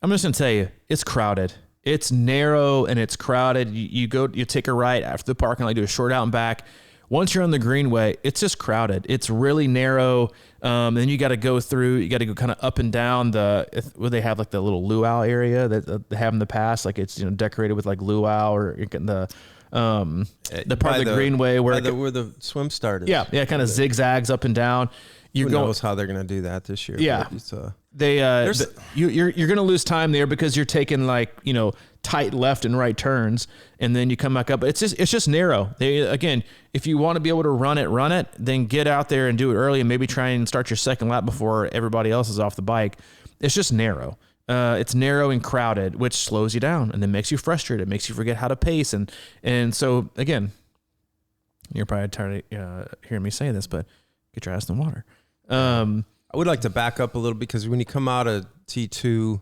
[SPEAKER 2] I'm just going to tell you, it's crowded. It's narrow and it's crowded. You take a right after the parking lot, do a short out and back. Once you're on the greenway, it's just crowded. It's really narrow. Then you got to go kind of up and down where they have like the little luau area that they have in the past. Like it's, decorated with like luau, or the part of the greenway where
[SPEAKER 1] the swim started.
[SPEAKER 2] Yeah. Kind of zigzags up and down.
[SPEAKER 1] Who knows how they're going to do that this year?
[SPEAKER 2] Yeah. You're going to lose time there because you're taking tight left and right turns, and then you come back up. It's just narrow. Again, if you want to be able to run it, then get out there and do it early, and maybe try and start your second lap before everybody else is off the bike. It's just narrow. It's narrow and crowded, which slows you down and then makes you frustrated. It makes you forget how to pace. And so again, you're probably tired of hearing me say this, but get your ass in the water.
[SPEAKER 1] I would like to back up a little, because when you come out of T2,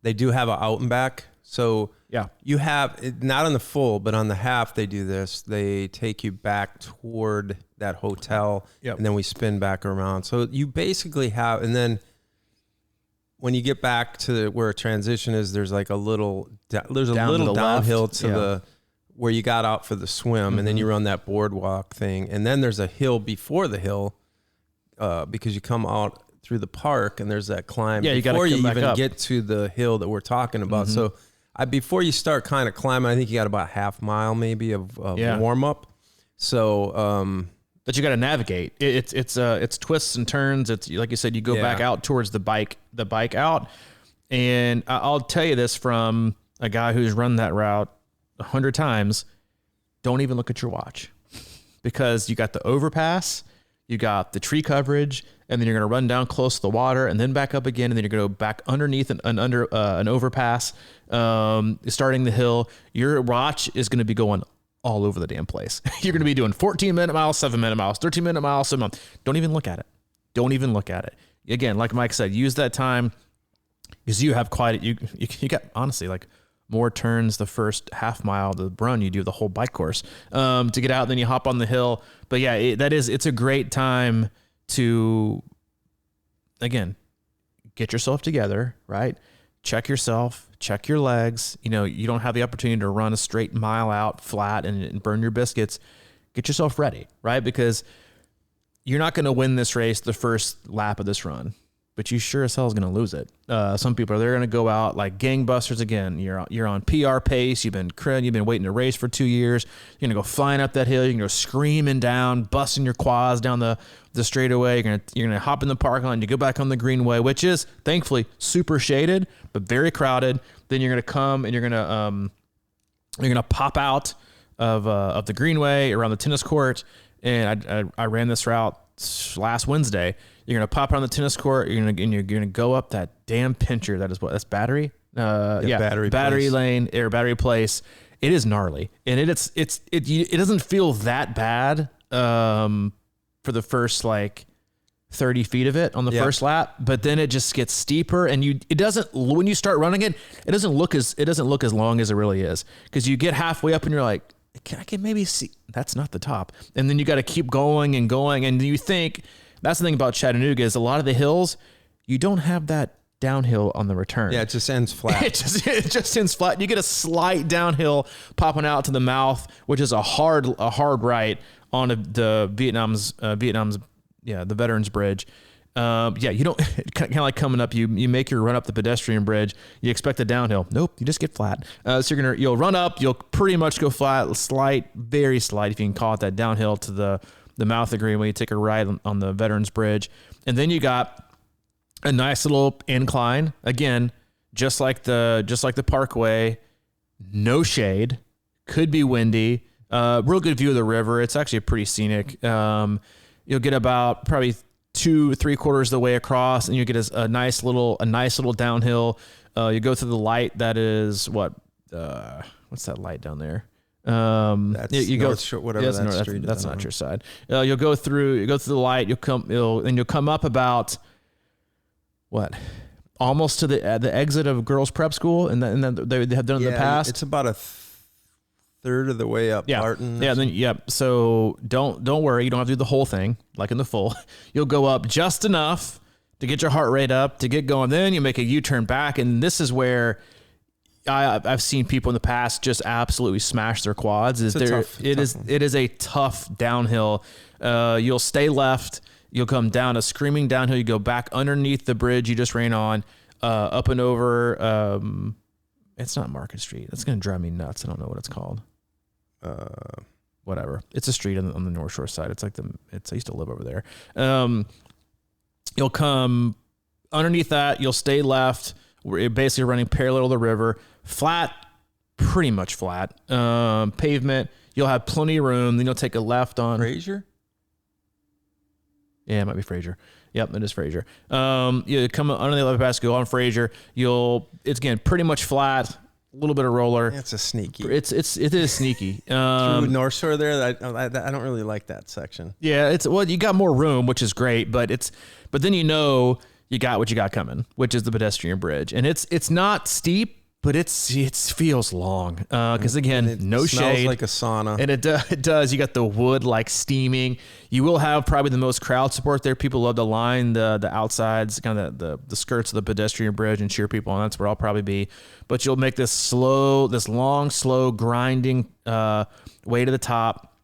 [SPEAKER 1] they do have an out and back. So
[SPEAKER 2] yeah,
[SPEAKER 1] you have, not on the full, but on the half, they do this. They take you back toward that hotel, and then we spin back around. So you basically have, and then when you get back to where a transition is, there's like a little downhill to where you got out for the swim, and then you run that boardwalk thing, and then there's a hill before the hill. Because you come out through the park and there's that climb before you even get to the hill that we're talking about. So before you start kind of climbing, I think you got about half mile maybe of warm up. So,
[SPEAKER 2] but you got to navigate. It's twists and turns. It's like you said, you go back out towards the bike out. And I'll tell you this from a guy who's run that route 100 times. Don't even look at your watch, because you got the overpass, you got the tree coverage, and then you're going to run down close to the water and then back up again. And then you're going to go back underneath an overpass, starting the hill. Your watch is going to be going all over the damn place. You're going to be doing 14-minute miles, 7-minute miles, 13-minute miles, 7 miles. Don't even look at it. Don't even look at it. Again, like Mike said, use that time, because you have you got, honestly, like more turns the first half mile of the run you do the whole bike course to get out, and then you hop on the hill. But yeah, it's a great time to, again, get yourself together, right? Check yourself, check your legs. You know, you don't have the opportunity to run a straight mile out flat and burn your biscuits. Get yourself ready, right? Because you're not going to win this race the first lap of this run, but you sure as hell is going to lose it. Some people they're going to go out like gangbusters again. You're on PR pace. You've been waiting to race for 2 years. You're going to go flying up that hill. You're going to go screaming down, busting your quads down the straightaway. You're going to hop in the parking lot and you go back on the greenway, which is thankfully super shaded, but very crowded. Then you're going to come and you're going to pop out of the greenway around the tennis court. And I ran this route last Wednesday. You're going to pop around the tennis court. You're going to go up that damn pincher. That's Battery. Battery lane or Battery Place. It is gnarly. And it doesn't feel that bad, for the first like 30 feet of it on the first lap, but then it just gets steeper and when you start running it, it doesn't look as long as it really is. Cause you get halfway up and you're like, I can maybe see that's not the top. And then you got to keep going and going. And you think that's the thing about Chattanooga is a lot of the hills, you don't have that downhill on the return. Yeah.
[SPEAKER 1] It just ends flat.
[SPEAKER 2] It just ends flat. You get a slight downhill popping out to the mouth, which is a hard right on the Vietnam's the Veterans Bridge. You don't kind of like coming up. You make your run up the pedestrian bridge. You expect a downhill. Nope, you just get flat. So you'll run up. You'll pretty much go flat, very slight, if you can call it that, downhill to the mouth of the greenway. You take a ride on the Veterans Bridge, and then you got a nice little incline. Again, just like the Parkway, no shade, could be windy. Real good view of the river. It's actually pretty scenic. You'll get about probably 2-3/4 of the way across, and you get a nice little downhill. You go through the light that is what's that light down there?
[SPEAKER 1] That's
[SPEAKER 2] you go
[SPEAKER 1] whatever that street is.
[SPEAKER 2] That's not your side. You'll go through the light. You'll come up about almost to the exit of girls prep school, and then they have done in the past.
[SPEAKER 1] It's about a third of the way up Barton.
[SPEAKER 2] So don't worry, you don't have to do the whole thing like in the full. You'll go up just enough to get your heart rate up to get going. Then you make a U-turn back, and this is where I've seen people in the past just absolutely smash their quads. It is a tough downhill. You'll stay left. You'll come down a screaming downhill. You go back underneath the bridge you just ran on, up and over. It's not Market Street. That's going to drive me nuts. I don't know what it's called. Whatever. It's a street on the North Shore side. It's like I used to live over there. You'll come underneath that. You'll stay left. We're basically running parallel to the river. Flat, pretty much flat. Pavement. You'll have plenty of room. Then you'll take a left on
[SPEAKER 1] Fraser.
[SPEAKER 2] Yeah, it might be Fraser. Yep, it is Fraser. You come under the 11 pass, go on Fraser. It's again pretty much flat, a little bit of roller.
[SPEAKER 1] It's a sneaky.
[SPEAKER 2] It is sneaky.
[SPEAKER 1] Through North Shore there, I don't really like that section.
[SPEAKER 2] Yeah, you got more room, which is great, but then you got what you got coming, which is the pedestrian bridge, and it's not steep, but it feels long because again, no shade.
[SPEAKER 1] Smells like a sauna,
[SPEAKER 2] and it does. You got the wood like steaming. You will have probably the most crowd support there. People love to line the outsides, kind of the skirts of the pedestrian bridge and cheer people on. That's where I'll probably be. But you'll make this long, slow grinding way to the top,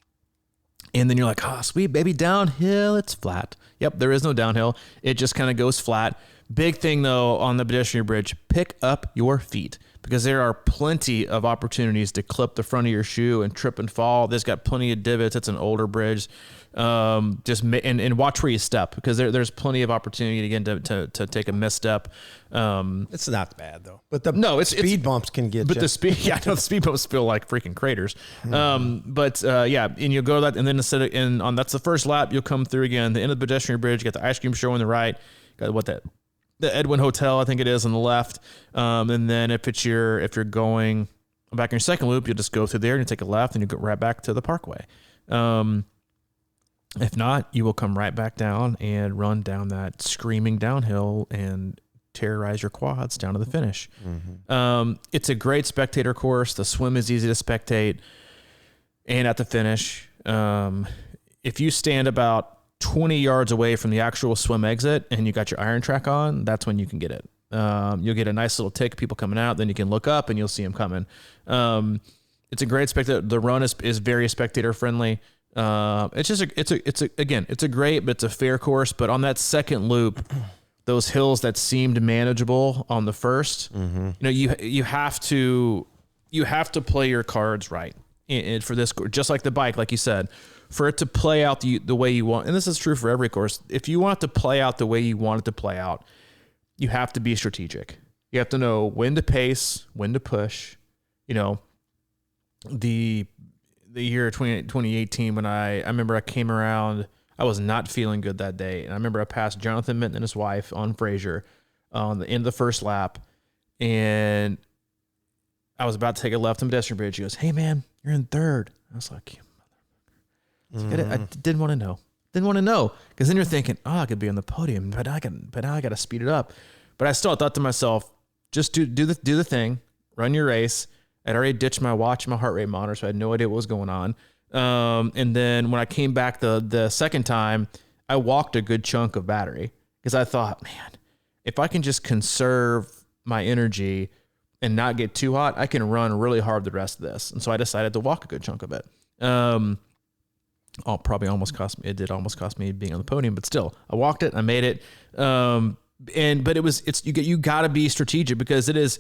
[SPEAKER 2] and then you're like, oh, sweet baby, downhill. It's flat. Yep, there is no downhill. It just kind of goes flat. Big thing though on the pedestrian bridge, pick up your feet, because there are plenty of opportunities to clip the front of your shoe and trip and fall. There's got plenty of divots. It's an older bridge. And watch where you step, because there's plenty of opportunity again to take a misstep.
[SPEAKER 1] It's not bad though. But the speed bumps can get.
[SPEAKER 2] But
[SPEAKER 1] you.
[SPEAKER 2] the speed bumps feel like freaking craters. And you'll go to that, and then that's the first lap. You'll come through again the end of the pedestrian bridge. You got the ice cream show on the right. Got the Edwin Hotel, I think it is, on the left. And then if you're going back in your second loop, you'll just go through there and you take a left and you go right back to the Parkway. If not, you will come right back down and run down that screaming downhill and terrorize your quads down to the finish. Mm-hmm. It's a great spectator course. The swim is easy to spectate. And at the finish, if you stand about 20 yards away from the actual swim exit and you got your iron track on, that's when you can get it. You'll get a nice little tick, people coming out, then you can look up and you'll see them coming. It's a great spectator. The run is very spectator friendly. It's a great, but it's a fair course. But on that second loop, those hills that seemed manageable on the first, you have to play your cards right. And for this, just like the bike, like you said, for it to play out the way you want, and this is true for every course, if you want it to play out the way you want it to play out, you have to be strategic. You have to know when to pace, when to push. The year 2018, when I remember I came around, I was not feeling good that day. And I remember I passed Jonathan Minton and his wife on Fraser on the end of the first lap. And I was about to take a left on pedestrian bridge. He goes, "Hey man, you're in third." I was like, "You motherfucker." I didn't want to know. Because then you're thinking, oh, I could be on the podium, but now I got to speed it up. But I still thought to myself, just do the thing, run your race. I'd already ditched my watch and my heart rate monitor, so I had no idea what was going on. And then when I came back the second time, I walked a good chunk of battery because I thought, man, if I can just conserve my energy and not get too hot, I can run really hard the rest of this. And so I decided to walk a good chunk of it. Probably almost cost me. It did almost cost me being on the podium, but still, I walked it. I made it. But you got to be strategic because it is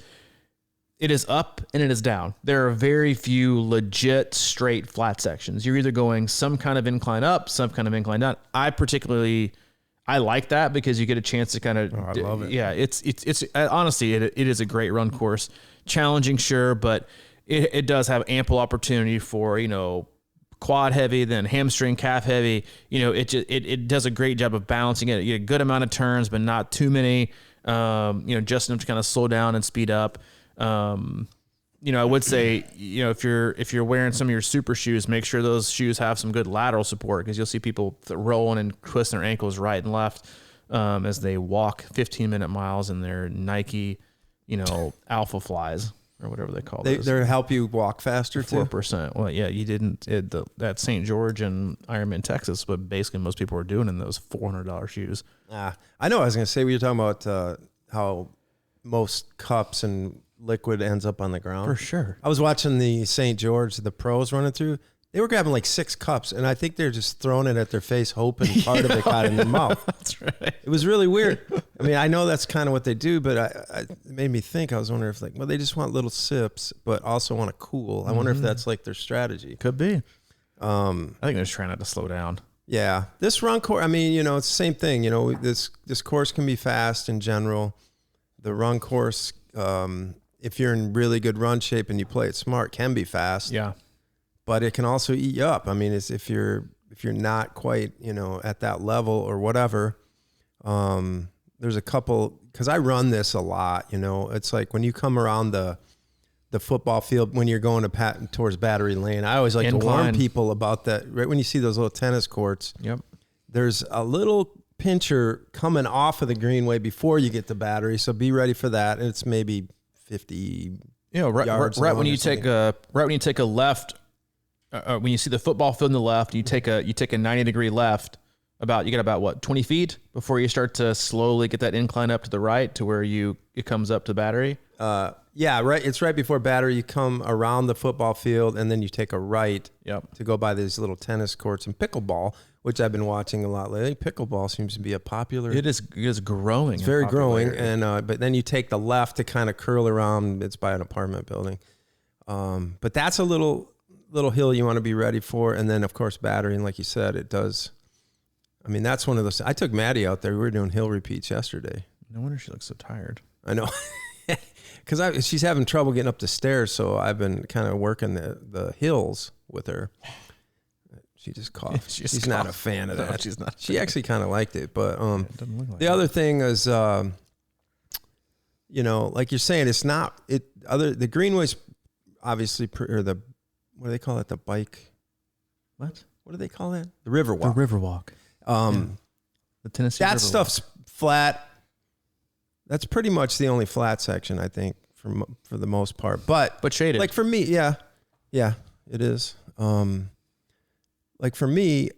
[SPEAKER 2] up and it is down. There are very few legit straight flat sections. You're either going some kind of incline up, some kind of incline down. I like that because you get a chance to kind of.
[SPEAKER 1] Oh, I love it.
[SPEAKER 2] Yeah, it's honestly it is a great run course. Challenging, sure, but it does have ample opportunity for quad heavy, then hamstring, calf heavy. It does a great job of balancing it. You get a good amount of turns, but not too many. Just enough to kind of slow down and speed up. I would say, if you're wearing some of your super shoes, make sure those shoes have some good lateral support because you'll see people rolling and twisting their ankles right and left as they walk 15-minute miles in their Nike, Alpha Flies or whatever they call those.
[SPEAKER 1] They help you walk faster too?
[SPEAKER 2] 4%. Well, yeah, you didn't. That St. George and Ironman, Texas, but basically most people were doing in those $400 shoes.
[SPEAKER 1] I know. I was going to say, we were talking about how most cups and liquid ends up on the ground.
[SPEAKER 2] For sure.
[SPEAKER 1] I was watching the St. George, the pros running through. They were grabbing like 6 cups, and I think they're just throwing it at their face, hoping part of it got in their mouth.
[SPEAKER 2] That's right.
[SPEAKER 1] It was really weird. I mean, I know that's kind of what they do, but it made me think. I was wondering if they just want little sips, but also want to cool. I wonder if that's like their strategy.
[SPEAKER 2] Could be. I think they're just trying not to slow down.
[SPEAKER 1] Yeah. This run course, I mean, it's the same thing. This course can be fast in general. The run course, if you're in really good run shape and you play it smart, can be fast.
[SPEAKER 2] Yeah.
[SPEAKER 1] But it can also eat you up. I mean, it's if you're not quite, at that level or whatever. There's a couple, because I run this a lot. It's like when you come around the football field when you're going towards Battery Lane. I always like to warn people about that. Right when you see those little tennis courts.
[SPEAKER 2] Yep.
[SPEAKER 1] There's a little pincher coming off of the greenway before you get to Battery, so be ready for that. And it's maybe 50 yards
[SPEAKER 2] right when you take a left. When you see the football field on the left, you take a 90-degree left. You got about what, 20 feet before you start to slowly get that incline up to the right to where it comes up to Battery.
[SPEAKER 1] Yeah, right. It's right before Battery. You come around the football field and then you take a right.
[SPEAKER 2] Yep. To
[SPEAKER 1] go by these little tennis courts and pickleball, which I've been watching a lot lately. Pickleball seems to be a popular.
[SPEAKER 2] It is growing.
[SPEAKER 1] It's very growing, and but then you take the left to kind of curl around. It's by an apartment building, but that's a little hill you want to be ready for, and then of course Battery, and like you said, it does. I mean, that's one of those. I took Maddie out there. We were doing hill repeats yesterday.
[SPEAKER 2] No wonder she looks so tired.
[SPEAKER 1] I know. Because she's having trouble getting up the stairs, so I've been kind of working the hills with her. She just coughed. She's not a fan of that.
[SPEAKER 2] No, she's not.
[SPEAKER 1] She actually kind of liked it, but
[SPEAKER 2] it doesn't look like
[SPEAKER 1] the other thing is, like you're saying, it's not it. The greenways, obviously, or the what do they call it? The bike. What do they call that? The Riverwalk.
[SPEAKER 2] The Riverwalk. The Tennessee.
[SPEAKER 1] That
[SPEAKER 2] Riverwalk.
[SPEAKER 1] stuff's flat. That's pretty much the only flat section, I think, for the most part. But
[SPEAKER 2] shaded.
[SPEAKER 1] Like for me, yeah, it is. Like for me,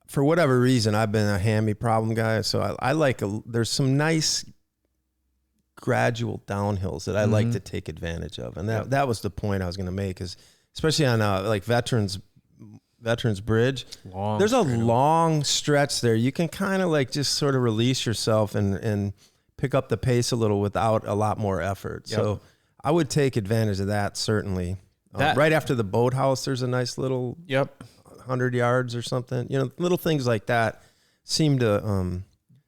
[SPEAKER 1] for whatever reason, I've been a hammy problem guy. So I like, there's some nice gradual downhills that I like to take advantage of. And that was the point I was going to make, is especially on like Veterans Bridge, there's a long stretch there. You can kind of like just sort of release yourself and pick up the pace a little without a lot more effort. Yep. So I would take advantage of that, certainly. Right after the boathouse, there's a nice little 100 yards or something. You know, little things like that seem to...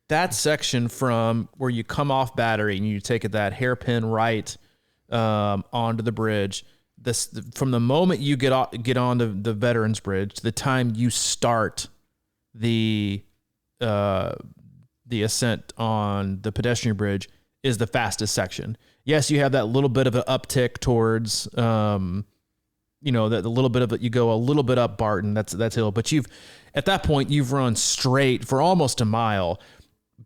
[SPEAKER 2] that section from where you come off Battery and you take it that hairpin right onto the bridge, from the moment you get on the Veterans Bridge to the time you start the ascent on the pedestrian bridge is the fastest section. Yes, you have that little bit of an uptick towards, that the little bit of it, you go a little bit up Barton, that's hill, but at that point you've run straight for almost a mile,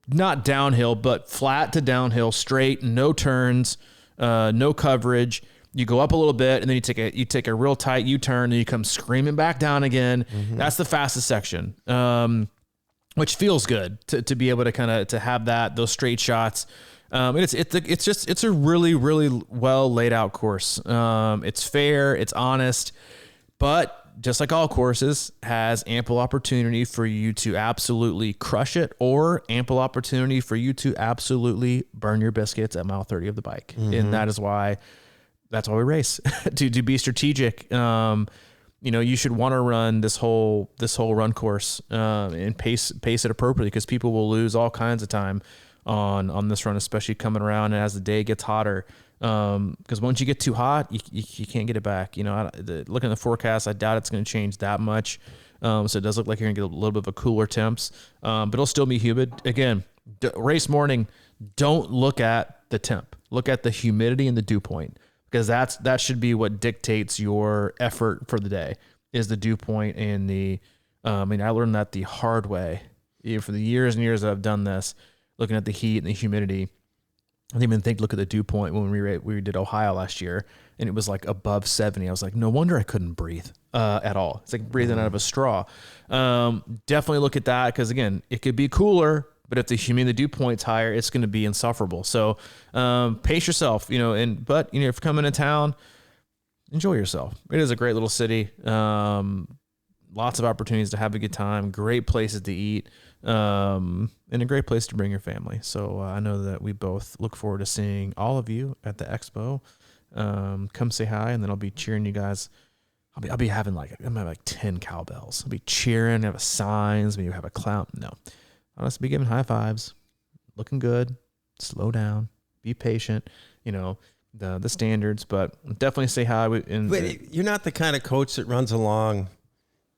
[SPEAKER 2] not downhill, but flat to downhill, straight, no turns, no coverage. You go up a little bit, and then you take a real tight U-turn, and you come screaming back down again. Mm-hmm. That's the fastest section, which feels good to be able to kind of to have those straight shots. It's a really, really well laid out course. It's fair, it's honest, but just like all courses, has ample opportunity for you to absolutely crush it, or ample opportunity for you to absolutely burn your biscuits at mile 30 of the bike. Mm-hmm. And that's why we race to be strategic. You should want to run this whole run course and pace it appropriately, because people will lose all kinds of time on this run, especially coming around and as the day gets hotter. Because once you get too hot, you can't get it back. Looking at the forecast, I doubt it's going to change that much. So it does look like you're going to get a little bit of a cooler temps, but it'll still be humid. Again, race morning, don't look at the temp. Look at the humidity and the dew point, because that should be what dictates your effort for the day, is the dew point and I learned that the hard way. For the years and years that I've done this, looking at the heat and the humidity. I didn't even look at the dew point when we did Ohio last year, and it was like above 70. I was like, no wonder I couldn't breathe at all. It's like breathing out of a straw. Definitely look at that, because again, it could be cooler, but if the humidity dew point's higher, it's going to be insufferable. So pace yourself, but if you're coming to town, enjoy yourself. It is a great little city. Lots of opportunities to have a good time, great places to eat, and a great place to bring your family. So I know that we both look forward to seeing all of you at the expo. Come say hi, and then I'll be cheering you guys. I'll be having like 10 cowbells. I'll be cheering, have signs, maybe have a clown. No, I'll just be giving high fives, looking good, slow down, be patient, the standards, but definitely say hi.
[SPEAKER 1] But you're not the kind of coach that runs along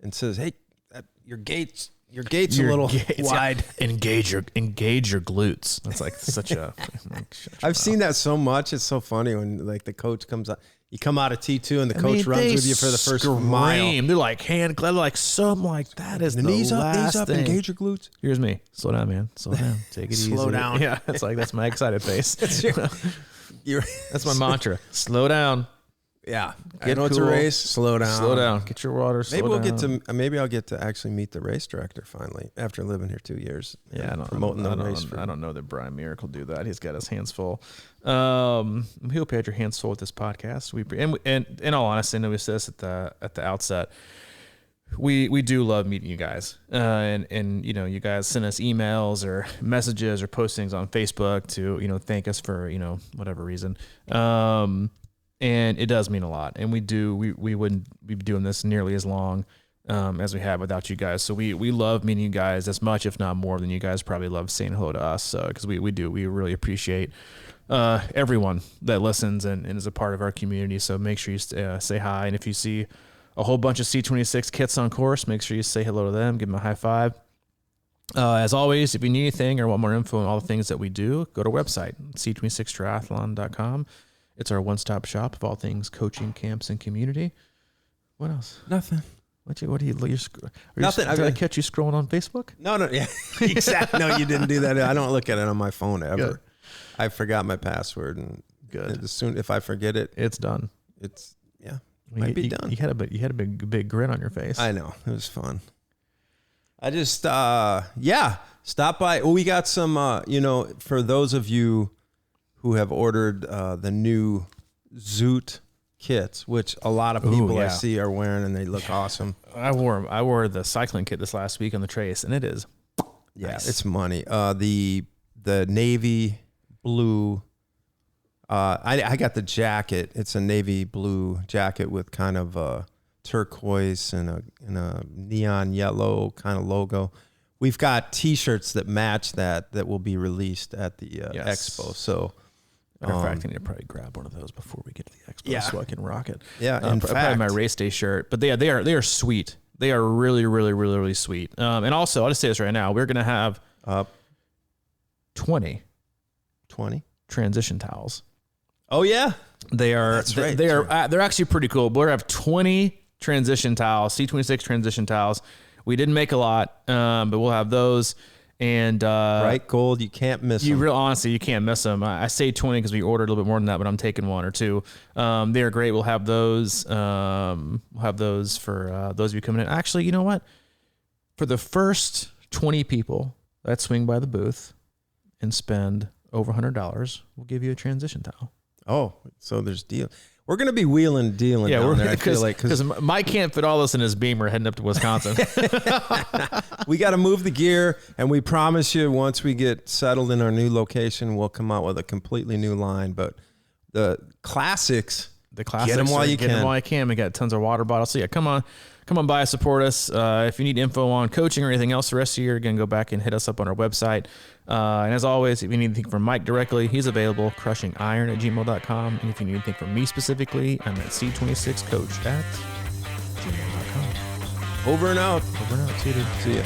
[SPEAKER 1] and says, "Hey, your gate's a little wide."
[SPEAKER 2] Yeah. Engage your glutes. That's like such a.
[SPEAKER 1] I've seen that so much. It's so funny when like the coach comes out. You come out of T2 and the coach runs with you for the first mile.
[SPEAKER 2] They're like like something like that is the
[SPEAKER 1] knees
[SPEAKER 2] last
[SPEAKER 1] up,
[SPEAKER 2] thing.
[SPEAKER 1] Engage your glutes.
[SPEAKER 2] Here's me. Slow down, man. Slow down. Take it easy.
[SPEAKER 1] Slow down.
[SPEAKER 2] Yeah, it's like that's my excited face. That's my mantra. Slow down.
[SPEAKER 1] Yeah, I know it's a race. Slow down.
[SPEAKER 2] Slow down. Get your water.
[SPEAKER 1] Maybe I'll get to actually meet the race director finally after living here 2 years.
[SPEAKER 2] Yeah,
[SPEAKER 1] I
[SPEAKER 2] don't know that Brian Miracle do that. He's got his hands full. We hope you had your hands full with this podcast. And in all honesty, I know we said this at the outset. We do love meeting you guys, and you guys send us emails or messages or postings on Facebook to thank us for whatever reason. And it does mean a lot. And we wouldn't be doing this nearly as long as we have without you guys. So we love meeting you guys as much, if not more, than you guys probably love saying hello to us. Because we really appreciate everyone that listens and is a part of our community. So make sure you say hi. And if you see a whole bunch of C26 kits on course, make sure you say hello to them, give them a high five. As always, if you need anything or want more info on all the things that we do, go to our website, C26triathlon.com. It's our one-stop shop of all things coaching, camps, and community. What else?
[SPEAKER 1] Nothing.
[SPEAKER 2] Nothing.
[SPEAKER 1] Did
[SPEAKER 2] I catch you scrolling on Facebook?
[SPEAKER 1] No. Yeah, exactly. No, you didn't do that. I don't look at it on my phone ever.
[SPEAKER 2] Good.
[SPEAKER 1] I forgot my password, and
[SPEAKER 2] good.
[SPEAKER 1] As soon if I forget it,
[SPEAKER 2] it's done.
[SPEAKER 1] Might be done.
[SPEAKER 2] You had a big grin on your face.
[SPEAKER 1] I know, it was fun. I just, stop by. Well, we got some, for those of you who have ordered the new Zoot kits, which a lot of people I see are wearing, and they look awesome.
[SPEAKER 2] I wore the cycling kit this last week on the Trace, and it is nice.
[SPEAKER 1] It's money. The navy blue. I got the jacket. It's a navy blue jacket with kind of a turquoise and a neon yellow kind of logo. We've got T-shirts that match that will be released at the expo. So,
[SPEAKER 2] matter of fact, I need to probably grab one of those before we get to the expo so I can rock it.
[SPEAKER 1] Yeah,
[SPEAKER 2] probably my race day shirt. But they are sweet. They are really, really, really, really sweet. And also, I'll just say this right now: we're gonna have 20 transition towels.
[SPEAKER 1] Oh yeah,
[SPEAKER 2] they are.
[SPEAKER 1] That's right.
[SPEAKER 2] They're actually pretty cool. We're gonna have 20 transition towels, C26 transition towels. We didn't make a lot, but we'll have those. And
[SPEAKER 1] bright gold, you can't miss them.
[SPEAKER 2] Honestly, you can't miss them. I say 20 because we ordered a little bit more than that, but I'm taking one or two. They're great. We'll have those. We'll have those for those of you coming in. Actually, you know what? For the first 20 people that swing by the booth and spend over $100, we'll give you a transition towel.
[SPEAKER 1] Oh, so there's deal. We're going to be wheeling and dealing down there, I feel like.
[SPEAKER 2] Because Mike can't fit all this in his Beamer heading up to Wisconsin.
[SPEAKER 1] We got to move the gear, and we promise you once we get settled in our new location, we'll come out with a completely new line. But the classics, get them while you can.
[SPEAKER 2] Get them while you can. We got tons of water bottles. So yeah, come on by, support us. If you need info on coaching or anything else the rest of the year, again, go back and hit us up on our website. And as always, if you need anything from Mike directly, he's available, CrushingIron@gmail.com. And if you need anything from me specifically, I'm at C26Coach@gmail.com.
[SPEAKER 1] Over and out.
[SPEAKER 2] See you, dude.
[SPEAKER 1] See ya.